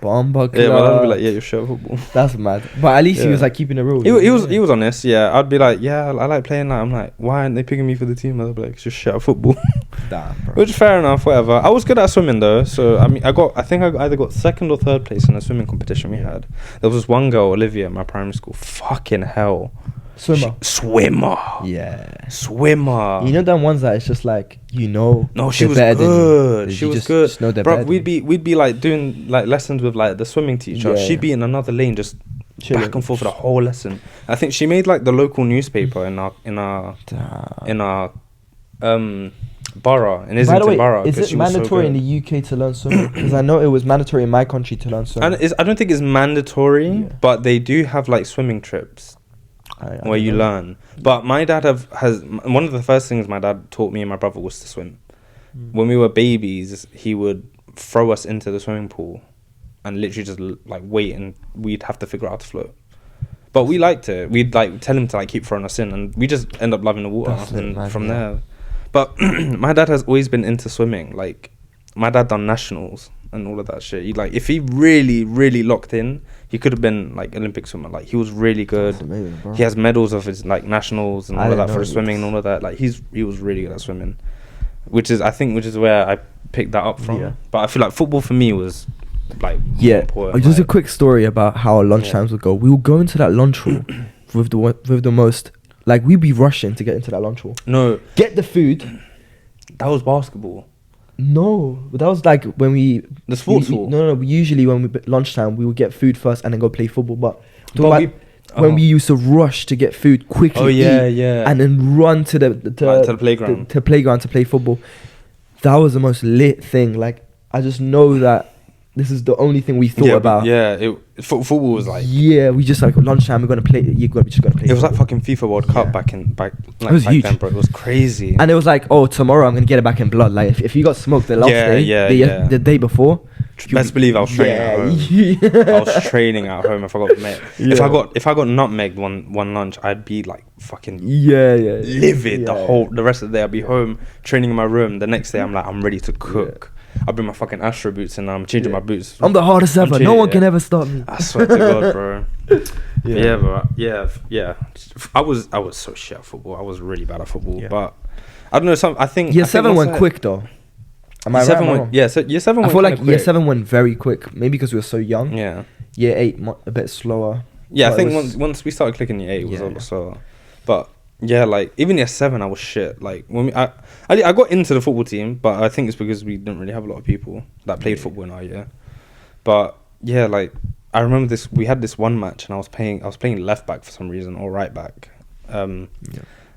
Bomber Yeah, but I'd be club. like, yeah, you're shit at football. That's mad. But at least he Yeah. was like keeping it real. He was honest. Yeah, I'd be like, yeah, I like playing that. I'm like, why aren't they picking me for the team? I'd be like, it's just shit at football. Damn, bro. Which is fair enough, whatever. I was good at swimming though, so I mean, I think I either got second or third place in a swimming competition we had. There was this one girl, Olivia, at my primary school. Fucking hell, Swimmer. Swimmer. Yeah. Swimmer. You know them ones that it's just like, you know. No, she they're was better than you. good. She You was just- good. just know they're Bro, better we'd than be like doing like lessons with like the swimming teacher. Yeah. She'd be in another lane, just Chilling. back and forth for the whole lesson. I think she made like the local newspaper in our borough in By the Islington way, borough. is 'cause it she was so mandatory in good. the UK to learn swimming? Because I know it was mandatory in my country to learn swimming. And I don't think it's mandatory, Yeah. but they do have like swimming trips I where you don't know. learn. But my dad has one of the first things my dad taught me and my brother was to swim. When we were babies, he would throw us into the swimming pool and literally just like wait, and we'd have to figure out how to float. But we liked it. We'd like tell him to like keep throwing us in, and we just end up loving the water. That's it, And man, from yeah. there, but my dad has always been into swimming. Like my dad done nationals and all of that shit. He, like if he really locked in, he could have been like Olympic swimmer. Like he was really good. That's amazing, bro. He has medals of his like nationals and I all of didn't that know for he swimming was- and all of that. Like he was really good at swimming, which is where I picked that up from. Yeah. But I feel like football for me was like more Yeah. important, Just a like- quick story about how our lunchtimes would go. We would go into that lunch hall with the most, like we'd be rushing to get into that lunch hall. No, Get the food. that was basketball. No, but that was like when we The sports we- hall. No. Usually when lunchtime we would get food first and then go play football. But But when oh. we used to rush to get food quickly, Oh yeah, eat, yeah. and then run to the playground. to playground to play football. That was the most lit thing. Like I just know that this is the only thing we thought yeah, about. football was like Yeah, we just like lunchtime. We're gonna play. We're just gonna play. it was like football. fucking FIFA World Cup Yeah. back like, was back huge. then, bro. It was crazy. And it was like, oh, tomorrow I'm gonna get it back in blood. Like if you got smoked the last day, the day before, Best believe I was training at home. I was training at home. If I got if I got nutmegged one lunch, I'd be like fucking yeah, livid yeah. the rest of the day. I'd be home training in my room. The next day I'm like, I'm ready to cook. I'll bring my fucking Astro boots and I'm changing my boots. I'm the hardest ever. No one can ever stop me. I swear to God, bro. Yeah. I was so shit at football. I was really bad at football. Yeah. But I don't know. I think Year I think 7 once went quick though. Am I Year right? 7 Am I went, wrong? yeah. So year 7 I went feel like kinda year quick. 7 went very quick. Maybe because we were so young. Yeah. Year 8 a bit slower. Yeah, But I think it was- once we started clicking year 8, it was Yeah. a lot slower. But yeah, like even year 7, I was shit. Like when I got into the football team, but I think it's because we didn't really have a lot of people that played football in our year. But yeah, like I remember this. We had this one match, and I was playing left back for some reason or right back.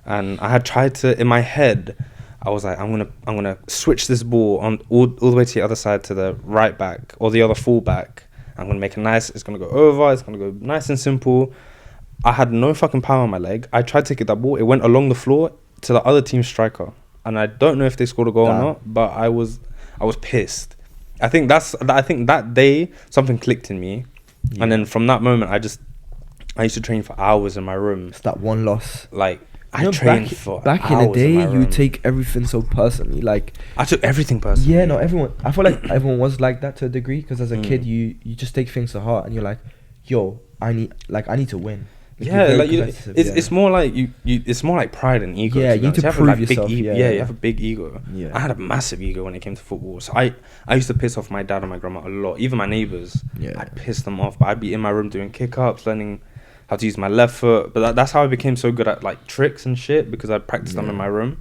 And I had tried to in my head. I was like, I'm gonna switch this ball on all the way to the other side to the right back or the other full back. I'm gonna make it's gonna go over. It's gonna go nice and simple. I had no fucking power on my leg. I tried to get that ball. It went along the floor to the other team's striker, and I don't know if they scored a goal or not. But I was pissed. I think that day something clicked in me, and then from that moment I used to train for hours in my room. It's that one loss. Like You know, I trained for back in hours the day, my you room. would take everything so personally. Like I took everything personally. yeah, no, everyone. I feel like everyone was like that to a degree because as a kid, you just take things to heart and you're like, yo, I need to win. Like, you're Yeah, very like competitive, it's more like you. It's more like pride and ego. Yeah, be you need to honest. prove have, like, yourself. Big Yeah. you have a big ego. Yeah. I had a massive ego when it came to football. So I used to piss off my dad and my grandma a lot. Even my neighbors. Yeah. I'd piss them off. But I'd be in my room doing kick ups, learning how to use my left foot. But that's how I became so good at like tricks and shit because I practiced them in my room.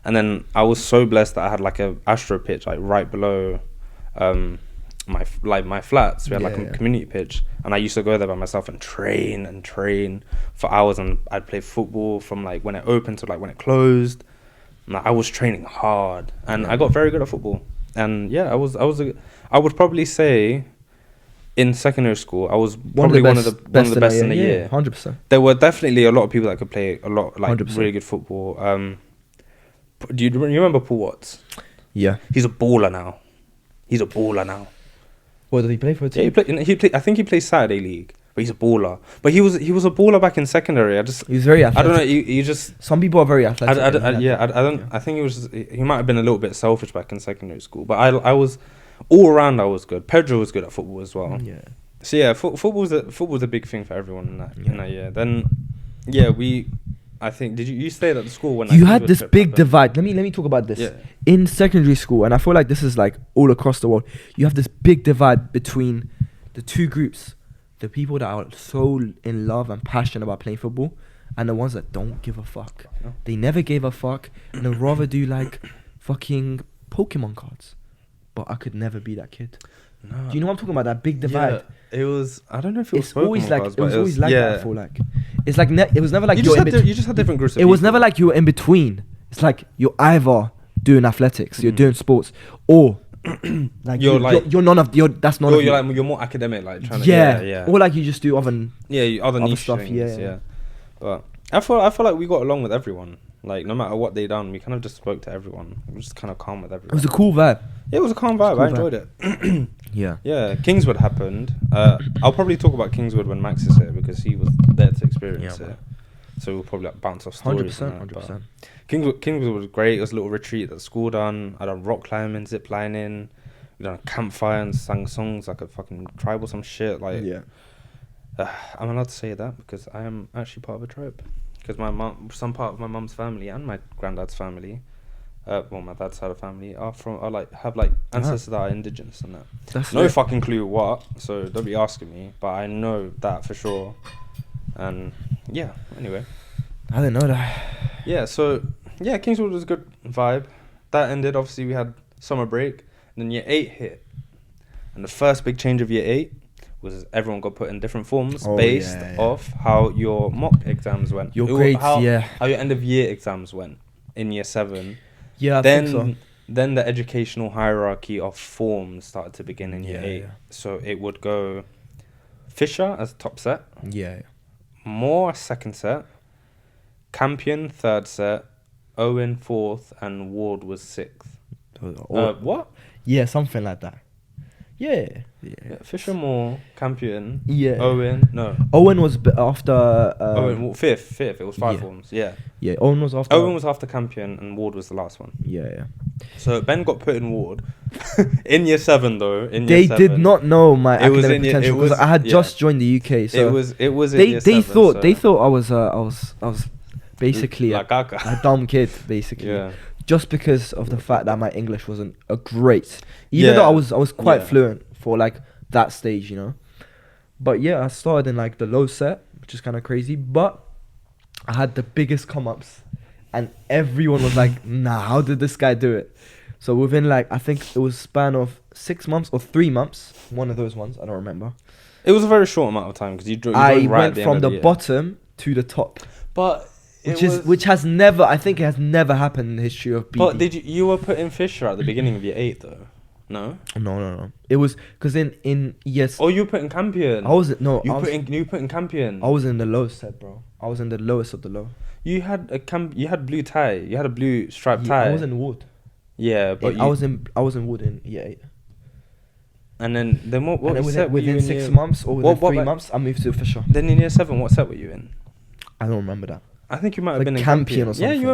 And then I was so blessed that I had like a Astro pitch like right below my flats. We had like a community pitch, and I used to go there by myself and train for hours, and I'd play football from like when it opened to like when it closed. And I was training hard, and I got very good at football. And yeah, I would probably say in secondary school I was probably one of the best in the year. 100%. There were definitely a lot of people that could play a lot like 100%. really good football. Do you remember Paul Watts? Yeah. He's a baller now. What did he play for? A Yeah, team? he played. I think he plays Saturday League, but he's a baller. But he was a baller back in secondary. He was very athletic. I don't know. You just. Some people are very athletic. I don't. I think he was. He might have been a little bit selfish back in secondary school. But I was all around I was good. Pedro was good at football as well. Yeah. So yeah, football's a big thing for everyone in that year. Then yeah, I think did you stayed at the school when you that had Kingswood this trip big happened? divide. Let me talk about this. Yeah. In secondary school, and I feel like this is like all across the world. You have this big divide between the two groups: the people that are so in love and passionate about playing football, and the ones that don't give a fuck. No. They never gave a fuck, and they'd rather do like fucking Pokemon cards. But I could never be that kid. No. Do you know what I'm talking about? That big divide. Yeah, it was. I don't know if it was. It's always Pokemon like cards, it was but always like that. I feel like it's like it was never like you you're just, in had between. you just had different groups. Of It was people. never like you were in between. It's like you're either doing athletics, you're Mm. doing sports, or like you're none of that's none of you. You're more academic, like trying to Yeah, or like you just do other other niche stuff, things, yeah. But I feel like we got along with everyone. Like no matter what they done, we kind of just spoke to everyone. We were just kind of calm with It everyone. was a cool vibe. Yeah, it was a calm vibe. Cool I enjoyed it. Yeah. Yeah, Kingswood happened. I'll probably talk about Kingswood when Max is here because he was there to experience Yeah, it. So we'll probably like bounce off stories. 100%, 100%. Kingswood was great. It was a little retreat that the school done. I done rock climbing, zip lining. We done a campfire and sang songs like a fucking tribe or some shit. Like, Yeah. I'm allowed to say that because I am actually part of a tribe. Because some part of my mum's family and my granddad's family, my dad's side of family have ancestors that are indigenous and that. That's No lit. fucking clue what, so don't be asking me. But I know that for sure. And yeah, anyway. I didn't know that. Yeah, so yeah, Kingswood was a good vibe. That ended. Obviously, we had summer break, and then year 8 hit. And the first big change of year 8 was everyone got put in different forms based off how your mock exams went. Your grades, how your end of year exams went in year 7. Yeah, I think so. Then the educational hierarchy of forms started to begin in year 8. Yeah. So it would go Fisher as top set, Yeah. Moore second set, Campion third set, Owen fourth, and Ward was 6th. What? Yeah, something like that. Yeah. Fisher, Moore, Campion, Yeah. Owen. No. Owen was after. Owen fifth. It was 5 forms. Yeah. Yeah, Owen was after. Owen was after Campion, and Ward was the last one. Yeah. So Ben got put in Ward in year 7 though. They did not know my academic potential because I had yeah. just joined the UK. So it was. They in year 7, thought I was basically La caca. a dumb kid basically. Yeah. Just because of the fact that my English wasn't a great, even though I was quite fluent for like that stage, you know. But yeah, I started in like the low set, which is kind of crazy. But I had the biggest come ups, and everyone was like, "Nah, how did this guy do it?" So within like I think it was a span of 6 months or 3 months, one of those ones, I don't remember. It was a very short amount of time because you I joined right went at the from end the of year. bottom to the top. But Which has never, I think it has never happened in the history of BD. But you were put in Fisher at the beginning of year 8 though? No. No. It was because in yes. Oh, you were put in Campion. I was no. You put in Campion. I was in the lowest set, bro. I was in the lowest of the low. You had You had blue tie. You had a blue striped tie. I was in wood. Yeah, but I was in wood in year 8. And then what within 6 months or within 3 months, I moved to Fisher. Then in year 7, what set were you in? I don't remember that. I think you might have Like been in Campion or something. Yeah, you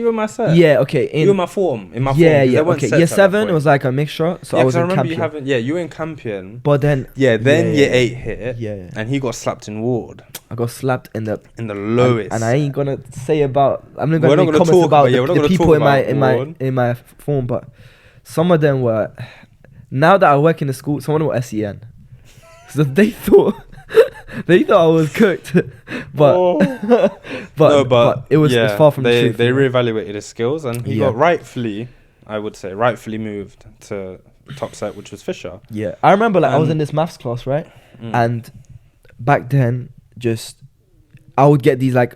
were my set. Yeah, okay. You were my form. In my form. Yeah. There weren't Okay. sets Year at that 7 point. was like a mixture. So Yeah, I was in remember Campion. you were in Campion. But then year 8 hit. Yeah. And he got slapped in Ward. I got slapped in the lowest. and I ain't gonna say about. I'm not We're gonna not make gonna comments talk about about- the people in my form, but some of them were. Now that I work in the school, some of them were SEN, so they thought I was cooked, but but it was it's far from the truth. They reevaluated his skills, and he got rightfully moved to top set, which was Fisher. Yeah, I remember I was in this maths class, right? And back then, I would get these like.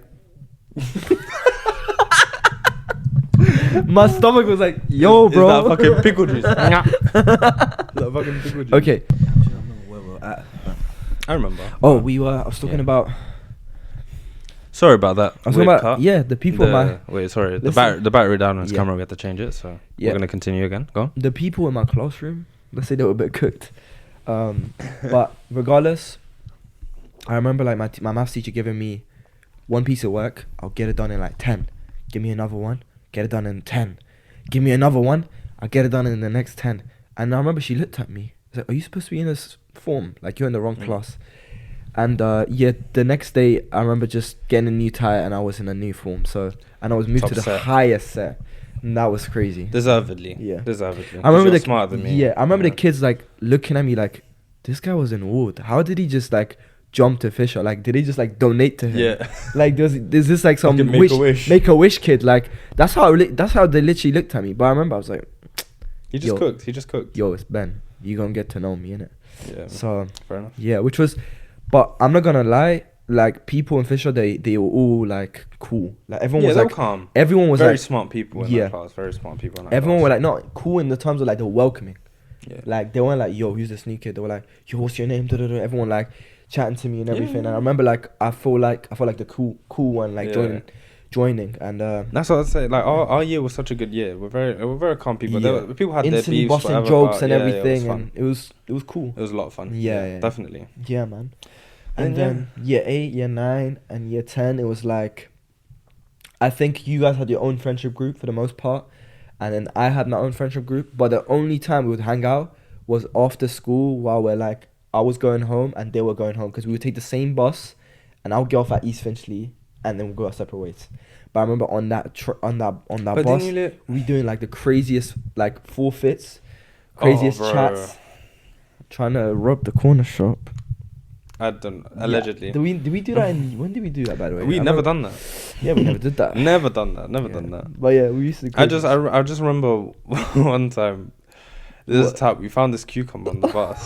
My stomach was like, "Yo, bro." Is that fucking pickle juice? That fucking pickle juice. Okay. I remember. Oh, I was talking about. Sorry about that. I was talking about the people. The battery down on his camera. We had to change it, so we're gonna continue again. Go on. The people in my classroom, let's say they were a bit cooked, but regardless, I remember like my maths teacher giving me one piece of work. I'll get it done in like 10. Give me another one. Get it done in 10. Give me another one. I'll get it done in the next 10. And I remember she looked at me. She's like, "Are you supposed to be in this form? Like you're in the wrong class." And the next day I remember just getting a new tie and I was in a new form. So and I was moved Top to the set. highest set. And that was crazy. Deservedly. Yeah. Deservedly. I remember You're the smarter than me. Yeah, I remember the kids like looking at me like, this guy was in ward. How did he just like jump to Fisher? Like, did he just like donate to him? Yeah. Like, there's this like some Make-A-Wish. Make-A-Wish kid. Like, that's how they literally looked at me. But I remember I was like, He just cooked. He just cooked. yo, it's Ben. You gonna get to know me, innit? Yeah. So fair enough. yeah, which was, but I'm not gonna lie. Like people in Fisher, they were all like cool. Like everyone was they like were calm. Everyone was very like smart people in yeah. that class. Very smart people in that everyone class. were like not cool in the terms of like they were welcoming. Yeah. Like they weren't like, yo, who's this new kid? They were like, yo, what's your name? Da-da-da. Everyone like chatting to me and everything. And I remember like I felt like the cool one like joining and that's what I'd say. Like our year was such a good year. We're very calm people. Yeah. People had their instantly beefs, busting whatever, jokes but and everything, it was fun. and it was cool. It was a lot of fun. Yeah. Definitely. Yeah, man. And then year 8, year 9, and year 10, it was like, I think you guys had your own friendship group for the most part, and then I had my own friendship group. But the only time we would hang out was after school while we're like, I was going home and they were going home, because we would take the same bus, and I would get off at East Finchley, and then we'd go our separate ways. But I remember on that bus, we doing like the craziest like forfeits, craziest chats, trying to rob the corner shop. I don't allegedly. Yeah. Did we do that? When did we do that? By the way, We never done that. Yeah, we never did that. Never done that. But yeah, we used to. I just remember one time. This type we found this cucumber on the bus.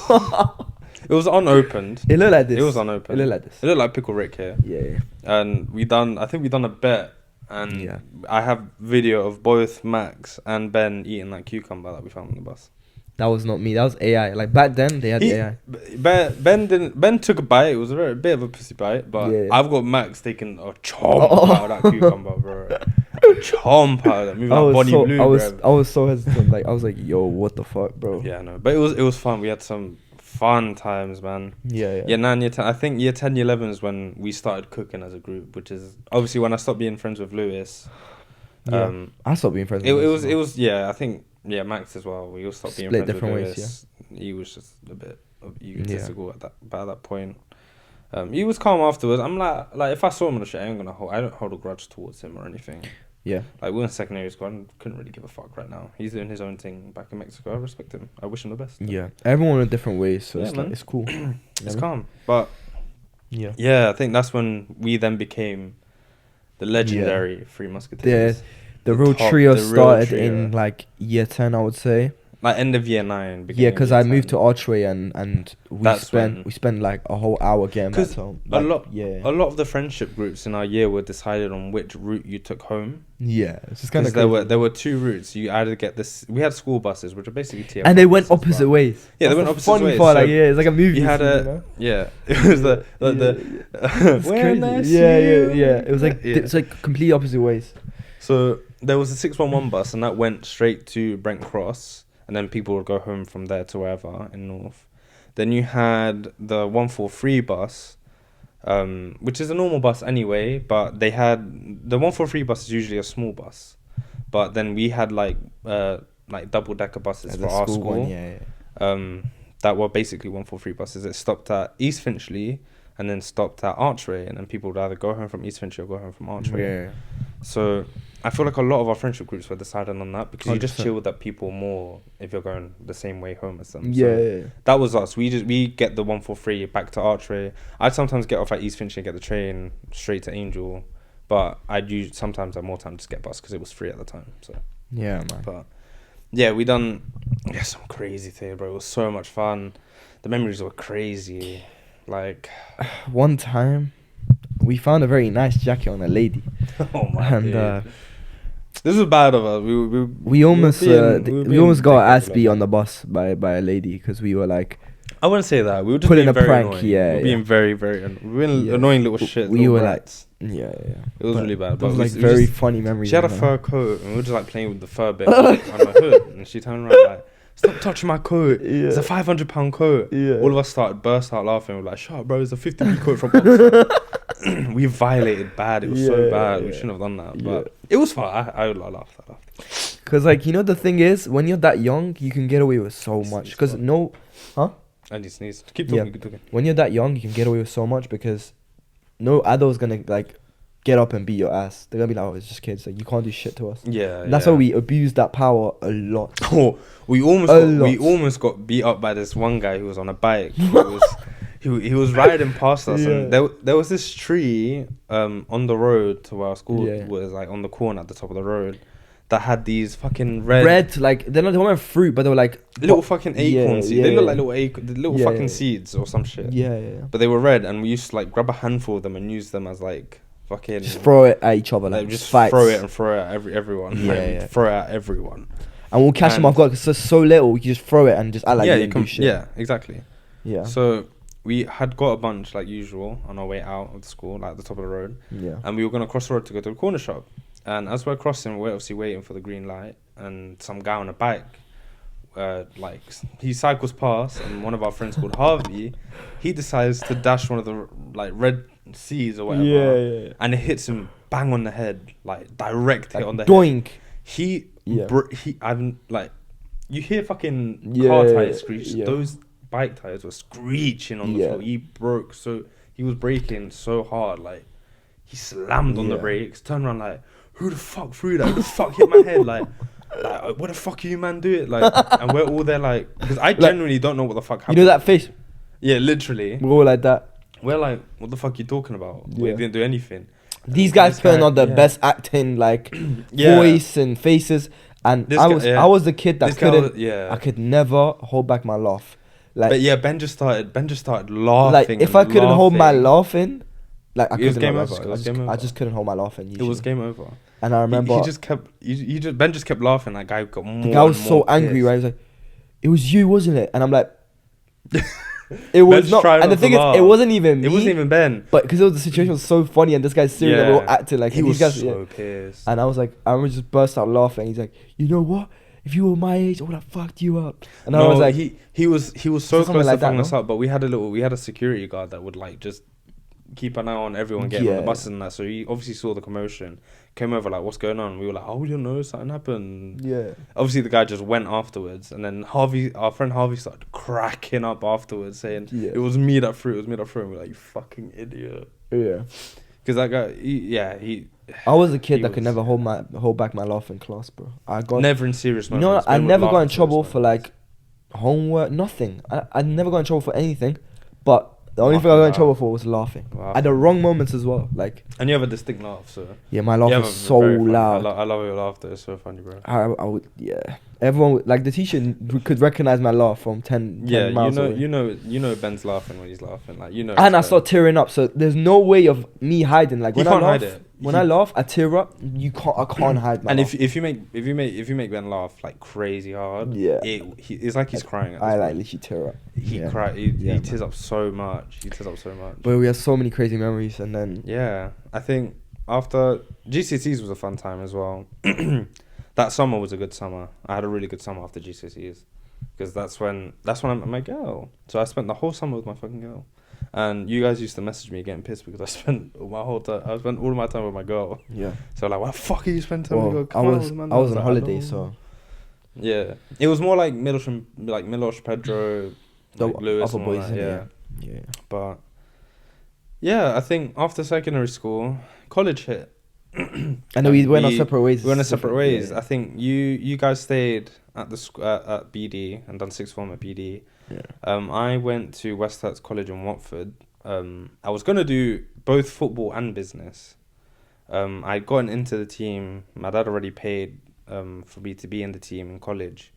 It was unopened. It looked like this. It was unopened. It looked like this. It looked like Pickle Rick here. Yeah. And I think we done a bet, and I have video of both Max and Ben eating that cucumber that we found on the bus. That was not me. That was AI. Like back then, they had AI. Ben took a bite. It was a bit of a pussy bite, but I've got Max taking a chomp out of that cucumber, bro. A chomp out of that. Moving like Bonnie Blue, I was so hesitant. Like I was like, yo, what the fuck, bro? Yeah, no, but it was fun. We had some fun times, man. Yeah. Year 9, year 10. I think year 10, year 11 is when we started cooking as a group, which is obviously when I stopped being friends with Lewis. Yeah. I stopped being friends. It was I think. Yeah, Max as well. We all stopped being friends with Lewis. He was just a bit egotistical at that point. He was calm afterwards. I'm like if I saw him on the shit, I don't hold a grudge towards him or anything. Yeah. Like we were in secondary school, I couldn't really give a fuck right now. He's doing his own thing back in Mexico. I respect him. I wish him the best. Yeah. Everyone in different ways, so it's cool. It's calm. But I think that's when we then became the legendary Three Musketeers. The real trio started in like year 10, I would say. Like end of year 9. Yeah, because I moved to Archway and we spent like a whole hour getting back home. Like, a lot of the friendship groups in our year were decided on which route you took home. Yeah, it's just kind of there were two routes. You either get this. We had school buses, which are basically TF, and they went opposite ways. Yeah, they went opposite ways. Part, like, it's like a movie. You had it was the It was like it's like completely opposite ways. So there was a 611 bus, and that went straight to Brent Cross, and then people would go home from there to wherever in North. Then you had the 143 bus, which is a normal bus anyway, but they had the 143 bus is usually a small bus, but then we had like double decker buses for our school. That were basically 143 buses. It stopped at East Finchley and then stopped at Archway, and then people would either go home from East Finchley or go home from Archway. Yeah. So I feel like a lot of our friendship groups were decided on that because 100%. You just chill with that people more if you're going the same way home as them. That was us. We get the 143 back to Archway. I'd sometimes get off at East Finchley and get the train straight to Angel, but sometimes I had more time to just get bus because it was free at the time. So yeah, man. But we done some crazy thing, bro. It was so much fun. The memories were crazy. Like one time we found a very nice jacket on a lady. Oh my god. This was bad of us. We almost got our ass beat on the bus by a lady because we were like, I wouldn't say that. We were just pulling being a very prank. Annoying. Yeah, we were being very, very annoying little shit. We were rats. like, It was really bad. But it was like very funny memories. She had a fur coat, and we were just like playing with the fur bit on my hood, and she turned around like, "Stop touching my coat! It's a £500 coat." All of us burst out laughing. We were like, "Shut up, bro! It's a 50p coat from Oxford." We violated bad. It was so bad. We shouldn't have done that, but it was fun. I laughed. Cause like the thing is, when you're that young, you can get away with so much. Cause I need to sneeze. Keep talking. Keep talking. when you're that young, you can get away with so much because no adult's gonna like get up and beat your ass. They're gonna be like, oh, it's just kids. Like you can't do shit to us. Yeah. And that's why we abuse that power a lot. Oh, we almost got beat up by this one guy who was on a bike. He was riding past us, and there was this tree on the road to where our school was, like on the corner at the top of the road, that had these fucking red like they weren't fruit, but they were like little fucking acorn seeds. They look like little fucking seeds or some shit. Yeah. But they were red, and we used to like grab a handful of them and use them as like fucking just throw it at each other, like just fights. throw it at everyone. Throw it at everyone. And we'll catch them off guard because it's so little. You just throw it and just act like you didn't do shit. Yeah, exactly. Yeah. So we had got a bunch like usual on our way out of the school, like at the top of the road. Yeah. And we were gonna cross the road to go to the corner shop. And as we're crossing, we're obviously waiting for the green light, and some guy on a bike, like he cycles past, and one of our friends called Harvey, he decides to dash one of the like red seeds or whatever, Yeah. and it hits him bang on the head, like direct hit on the doink. head. I'm like, you hear fucking car tires screech. Yeah. Those bike tires were screeching on the floor. He was braking so hard, like he slammed on the brakes, turned around like, who the fuck threw that? Who the fuck hit my head? Like, what the fuck are you man doing? Like, and we're all there like, because I genuinely don't know what the fuck happened. You know that face? Yeah, literally. We're all like that. We're like, what the fuck are you talking about? Yeah. We didn't do anything. These guys putting on the best acting, like voice and faces, and I was the kid that I could never hold back my laugh. Like, but Ben just started laughing. Like if I couldn't hold my laugh in, like I just couldn't hold my laugh in. It was game over. And I remember Ben just kept laughing. That guy got more. The guy was so angry, right? He was like, "It was you, wasn't it?" And I'm like, "It was not." And the thing is, it wasn't even me. It wasn't even Ben. But because the situation was so funny, and this guy's serious, and we all acted like he was so pissed. And I was like, I remember just burst out laughing. He's like, "You know what? If you were my age, I would have fucked you up." And I was like, he was so close to fucking us up. But we had a security guard that would like just keep an eye on everyone getting on the bus and that. So he obviously saw the commotion, came over like, what's going on? We were like, oh, you know, something happened. Yeah. Obviously the guy just went afterwards, and then our friend Harvey started cracking up afterwards, saying it was me that threw it. And we're like, you fucking idiot. Yeah. Because that guy, I was a kid that could never hold back my laugh in class, bro. I got never in serious moments. I never got in trouble for like homework, nothing. I never got in trouble for anything, but the only thing I got in trouble for was laughing. At the wrong moments as well. Like, and you have a distinct laugh, so yeah, my laugh was so loud. I love your laughter. It's so funny, bro. I would, everyone would, like the teacher could recognize my laugh from 10 miles away. you know Ben's laughing when he's laughing, like And I start tearing up, so there's no way of me hiding. Like when I laugh, I laugh, I tear up. I can't hide my laugh. And if you make Ben laugh like crazy hard, it's like he's crying. I like literally tear up. He tears up so much. But we had so many crazy memories, and then I think after GCSEs was a fun time as well. That summer was a good summer. I had a really good summer after GCSEs, because that's when I met my girl. So I spent the whole summer with my fucking girl. And you guys used to message me getting pissed because I spent all of my time with my girl. Yeah. So like, why the fuck are you spending time with your girl? I was on holiday, so. Yeah. It was more like Miloš, Pedro, like Lewis, other boys. Yeah. But yeah, I think after secondary school, college hit. And then we went our separate ways. Yeah. I think you guys stayed at the at BD and done sixth form at BD. Yeah. I went to West Herts College in Watford. I was gonna do both football and business. I'd gotten into the team. My dad already paid for me to be in the team in college.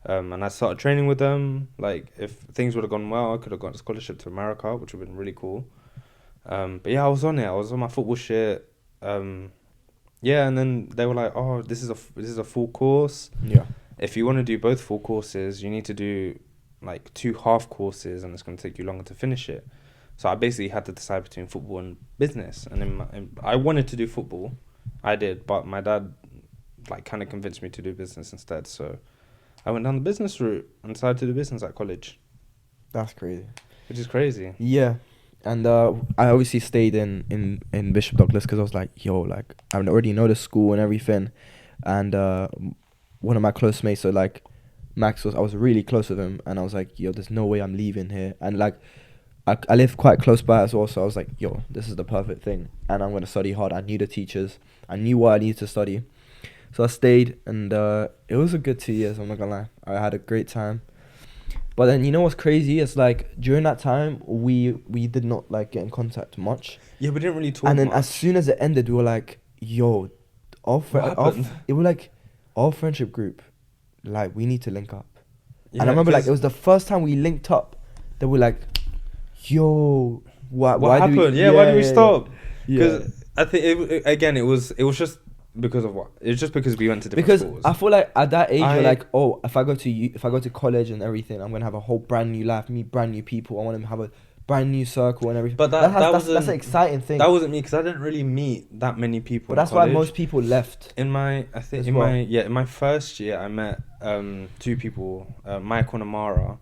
And I started training with them. Like, if things would have gone well, I could have got a scholarship to America, which would have been really cool. But yeah, I was on it. I was on my football shit. And then they were like, "Oh, this is a full course. Yeah. If you want to do both full courses, you need to do like 2 half courses, and it's going to take you longer to finish it." So I basically had to decide between football and business. And then I wanted to do football, I did, but my dad like kind of convinced me to do business instead. So I went down the business route and decided to do business at college. That's crazy. Which is crazy. Yeah. And I obviously stayed in Bishop Douglas because I was like, yo, like I already know the school and everything. And one of my close mates. So like I was really close with him, and I was like, yo, there's no way I'm leaving here. And like I live quite close by as well, so I was like, yo, this is the perfect thing, and I'm gonna study hard. I knew the teachers, I knew what I needed to study, so I stayed, and it was a good 2 years. I'm not gonna lie, I had a great time. But then you know what's crazy? It's like during that time we did not like get in contact much. Yeah, we didn't really talk. And then much. as soon as it ended, we were like, yo, it was like our friendship group, like we need to link up. Yeah, and I remember like it was the first time we linked up. They were like, yo, what why happened? Why did we stop? Because Yeah. I think it was just because of what? It was just because we went to different Because schools. I feel like at that age you're like, oh, if I go to college and everything, I'm gonna have a whole brand new life, meet brand new people. I want to have a brand new circle and everything. But that's an exciting thing. That wasn't me, because I didn't really meet that many people. But that's why most people left. In my first year, I met 2 people, Michael and Amara,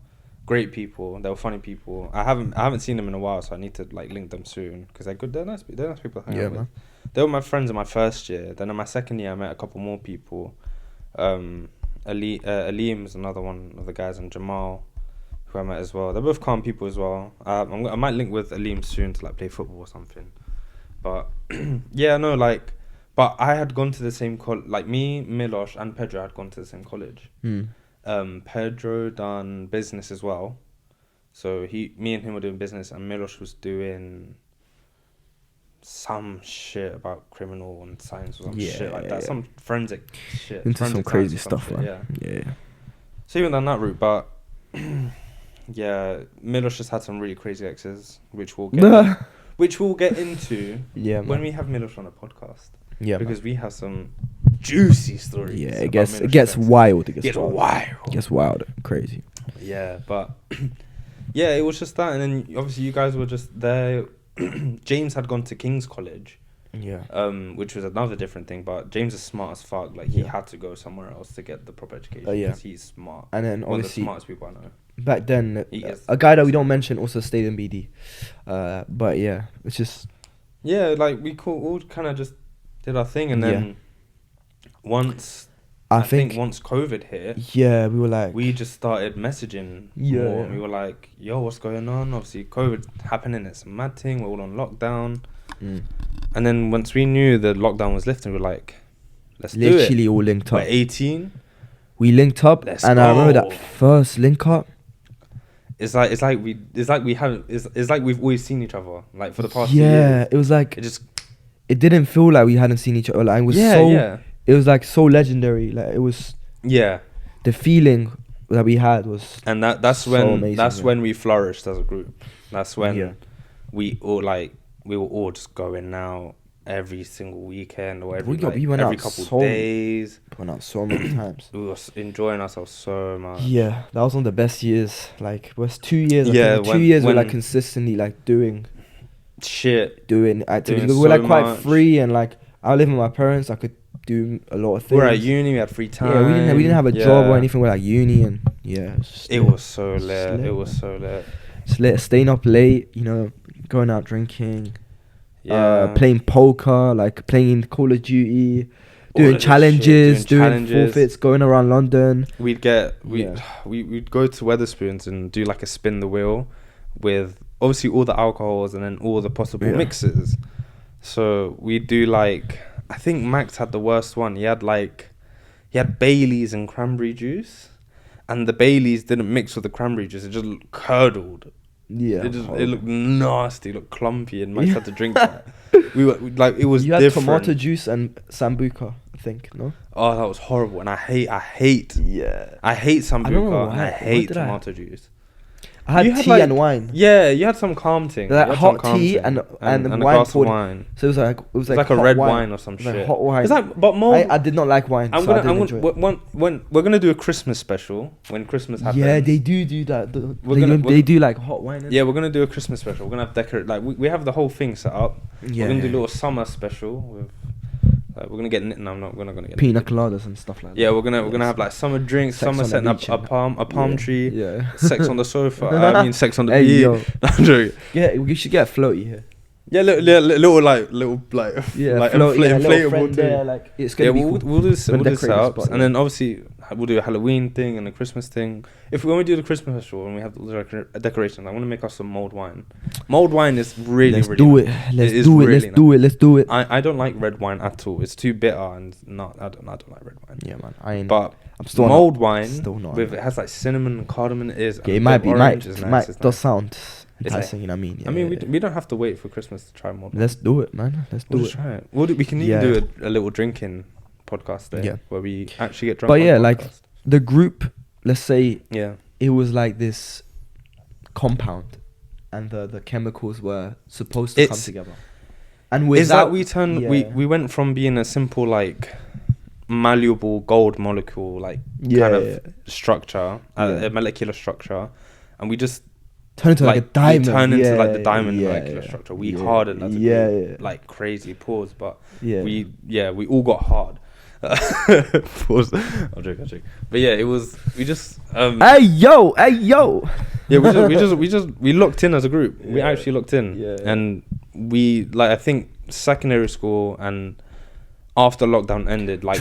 great people. They were funny people. I haven't seen them in a while, so I need to like link them soon, because they're good. They're nice people to hang out with. Man. They were my friends in my first year. Then in my second year, I met a couple more people. Aleem is another one of the guys, and Jamal, who I met as well. They're both calm people as well. I might link with Aleem soon to like play football or something. But but I had gone to the same like me, Milosh, and Pedro had gone to the same college. Pedro done business as well, so me and him were doing business, and Milosh was doing some shit about criminal and science or some shit like that, some forensic shit. Into some crazy stuff, man. Yeah. So even down that route, but yeah, Milosh just had some really crazy exes, which we'll get into when we have Milosh on a podcast. Yeah, because we have some juicy stories. Yeah, it gets wild. It gets wild, crazy. Yeah, but yeah, it was just that, and then obviously you guys were just there. James had gone to King's College. Yeah. Which was another different thing, but James is smart as fuck. Like he had to go somewhere else to get the proper education. Because he's smart. And then one obviously of the smartest people I know. Back then, a guy that we don't mention also stayed in BD. But yeah, it's just like we all kind of just did our thing, and then once once COVID hit, we were like, we just started messaging more. And we were like, yo, what's going on? Obviously COVID happening, it's a mad thing, we're all on lockdown. And then once we knew the lockdown was lifting, we were like, let's literally do it. All linked up. We're 18, we linked up. Let's and go. I remember that first link up, it's like we've always seen each other, like for the past 2 years. It was like it didn't feel like we hadn't seen each other. Like, it was it was like so legendary. Like it was the feeling that we had was, and that's so when amazing, when we flourished as a group. That's when we were all just going out every single weekend or every couple days. We went out so many times. We were enjoying ourselves so much. Yeah, that was one of the best years. Like it was 2 years. We're like consistently like doing activities. We were like quite free, and like I live with my parents. I could do a lot of things. We were at uni. We had free time. Yeah, we didn't have a job or anything. We're like uni, and it was so lit. It was so lit. Just lit. Staying up late, going out drinking. Playing poker, like playing Call of Duty, doing challenges, doing forfeits, going around London. We'd go to Weatherspoons and do like a spin the wheel with obviously all the alcohols and then all the possible mixes. So we'd do like, I think Max had the worst one. He had Baileys and cranberry juice, and the Baileys didn't mix with the cranberry juice. It just curdled. Yeah, it looked nasty, looked clumpy, and Max had to drink that. We were like, it was different. You had tomato juice and sambuca, I think, no? Oh, that was horrible, and I hate sambuca, and I hate tomato juice. I had tea and wine. Yeah, you had some calm thing. Like hot tea and a wine glass of wine. So it was like a red wine or some shit. Like hot wine. It's like, but more. I did not like wine. When we're gonna do a Christmas special when Christmas happens. Yeah, they do that. They do like hot wine. Yeah, we're gonna do a Christmas special. We're gonna have decorate, like we have the whole thing set up. Yeah, we're gonna do a little summer special with. We're gonna get. No, we're not gonna get pina coladas and stuff like that. Yeah, we're gonna have like summer drinks, summer setting up a palm tree. Yeah. Sex on the sofa. I mean, sex on the beach. I'm joking. Yeah, we should get a floaty here. Yeah, little like inflatable friend thing. there, like it's gonna be cool. We'll do decorate the setups, spot, and then obviously we'll do a Halloween thing and a Christmas thing. When we do the Christmas festival and we have the decorations, I want to make us some mulled wine. Mulled wine is really Let's really do it. nice. Let's It is do it. really Let's do it. Let's do it. I don't like red wine at all. It's too bitter and I don't like red wine. Yeah, man. I ain't. But I'm still mulled wine Still not. with it has like cinnamon and cardamom. It is. Okay, it might be. Orange Might is nice. It's does nice. sound It's enticing. You know what I mean? Yeah, I mean, yeah, we don't have to wait for Christmas to try mulled wine. Let's do it, man. Let's do We'll it. just try it. We can even do a little drinking podcast there. Yeah. Where we actually get drunk. But on yeah, the like podcast. the group. Let's say Yeah. it was like this compound, and the chemicals were supposed to come together. And Is that we we went from being a simple like malleable gold molecule kind of structure, a molecular structure, and we just turn into like a diamond. We turn into like the diamond molecular structure. We hardened as a group, yeah. like crazy. Pause, but Yeah. we all got hard. Pause. I'll joke. But yeah, it was. We just. Hey yo. Yeah, we locked in as a group. We actually locked in, and we I think secondary school and after lockdown ended, was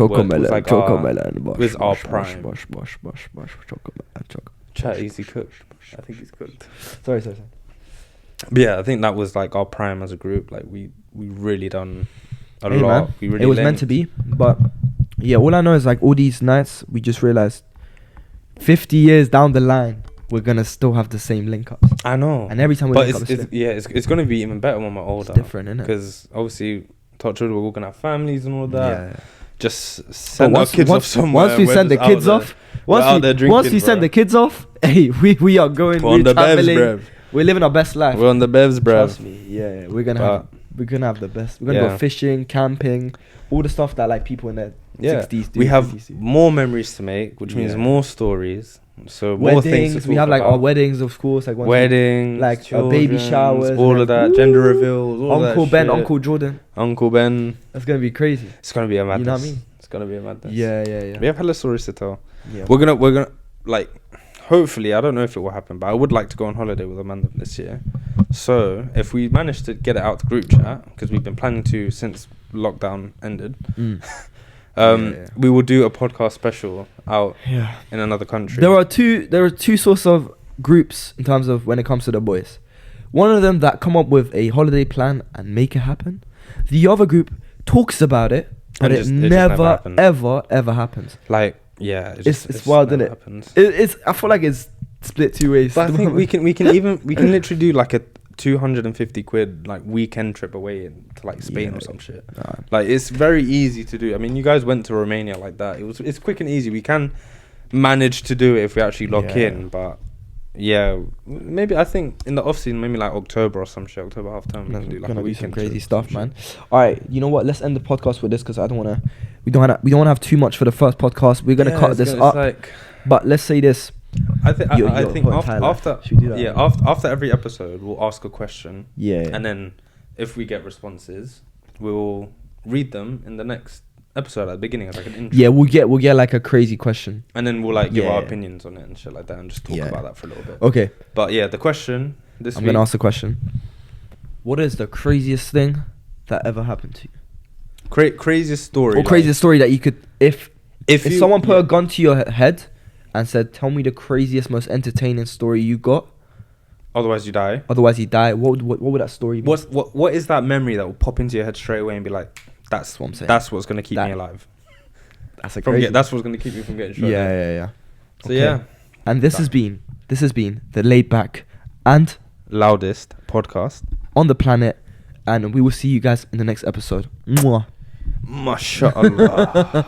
our prime. Bosh. Chat easy cooked. I think he's cooked. Sorry. But yeah, I think that was like our prime as a group. Like we really done a lot. Man, we really it was meant to be, but yeah, all I know is like all these nights we just realized 50 years down the line we're gonna still have the same link ups. I know. And every time we link up, it's gonna be even better when we're older. It's different, isn't it? Because obviously, touch wood, we're all gonna have families and all that. Yeah. Just send our kids off somewhere. Once we send the kids off, once we send the kids off, hey, we are going. We're on the bevs, bruv. We're living our best life. We're on the bevs, bruv. Trust me. Yeah, we're gonna have the best. We're gonna go fishing, camping, all the stuff that like people in their 60s do. We have more memories to make, which means more stories. So more things to we have like our weddings, of course, like weddings, like baby showers, all of that, gender reveals, all Uncle that Ben, shit. Uncle Jordan. Uncle Ben. That's gonna be crazy. It's gonna be a madness. You know what I mean? It's gonna be a madness. Yeah. We have hella stories to tell. Yeah. We're gonna like, hopefully, I don't know if it will happen, but I would like to go on holiday with Amanda this year. So if we manage to get it out to group chat, because we've been planning to since lockdown ended. We will do a podcast special out in another country. There are two sorts of groups in terms of when it comes to the boys. One of them that come up with a holiday plan and make it happen. The other group talks about it, but it never ever happens. Like it's wild, isn't it? It's I feel like it's split two ways. But I think we can literally do like a 250 quid like weekend trip away to like Spain or some shit. Like it's very easy to do. I mean, you guys went to Romania like that. It's quick and easy. We can manage to do it if we actually lock in. But yeah, maybe I think in the off season, maybe like October or some shit, October half term, we can do like a weekend crazy trip stuff, man. All right, you know what? Let's end the podcast with this because I don't want to. We don't want to have too much for the first podcast. We're gonna cut this up. But let's say this. I think after every episode we'll ask a question. And then if we get responses, we'll read them in the next episode at the beginning as like an intro. Yeah, we'll get like a crazy question. And then we'll like give our opinions on it and shit like that and just talk about that for a little bit. Okay. But yeah, the question this week. I'm gonna ask the question. What is the craziest thing that ever happened to you? Craziest story. Or craziest story that you could if someone put a gun to your head and said, "Tell me the craziest, most entertaining story you got. Otherwise you die." What would that story be? What is that memory that will pop into your head straight away and be like, "That's what I'm saying. That's what's gonna keep me alive." That's what's gonna keep me from getting shot. Yeah. So yeah. And this has been the Laidback and loudest podcast on the planet, and we will see you guys in the next episode. Mwah. Mashallah.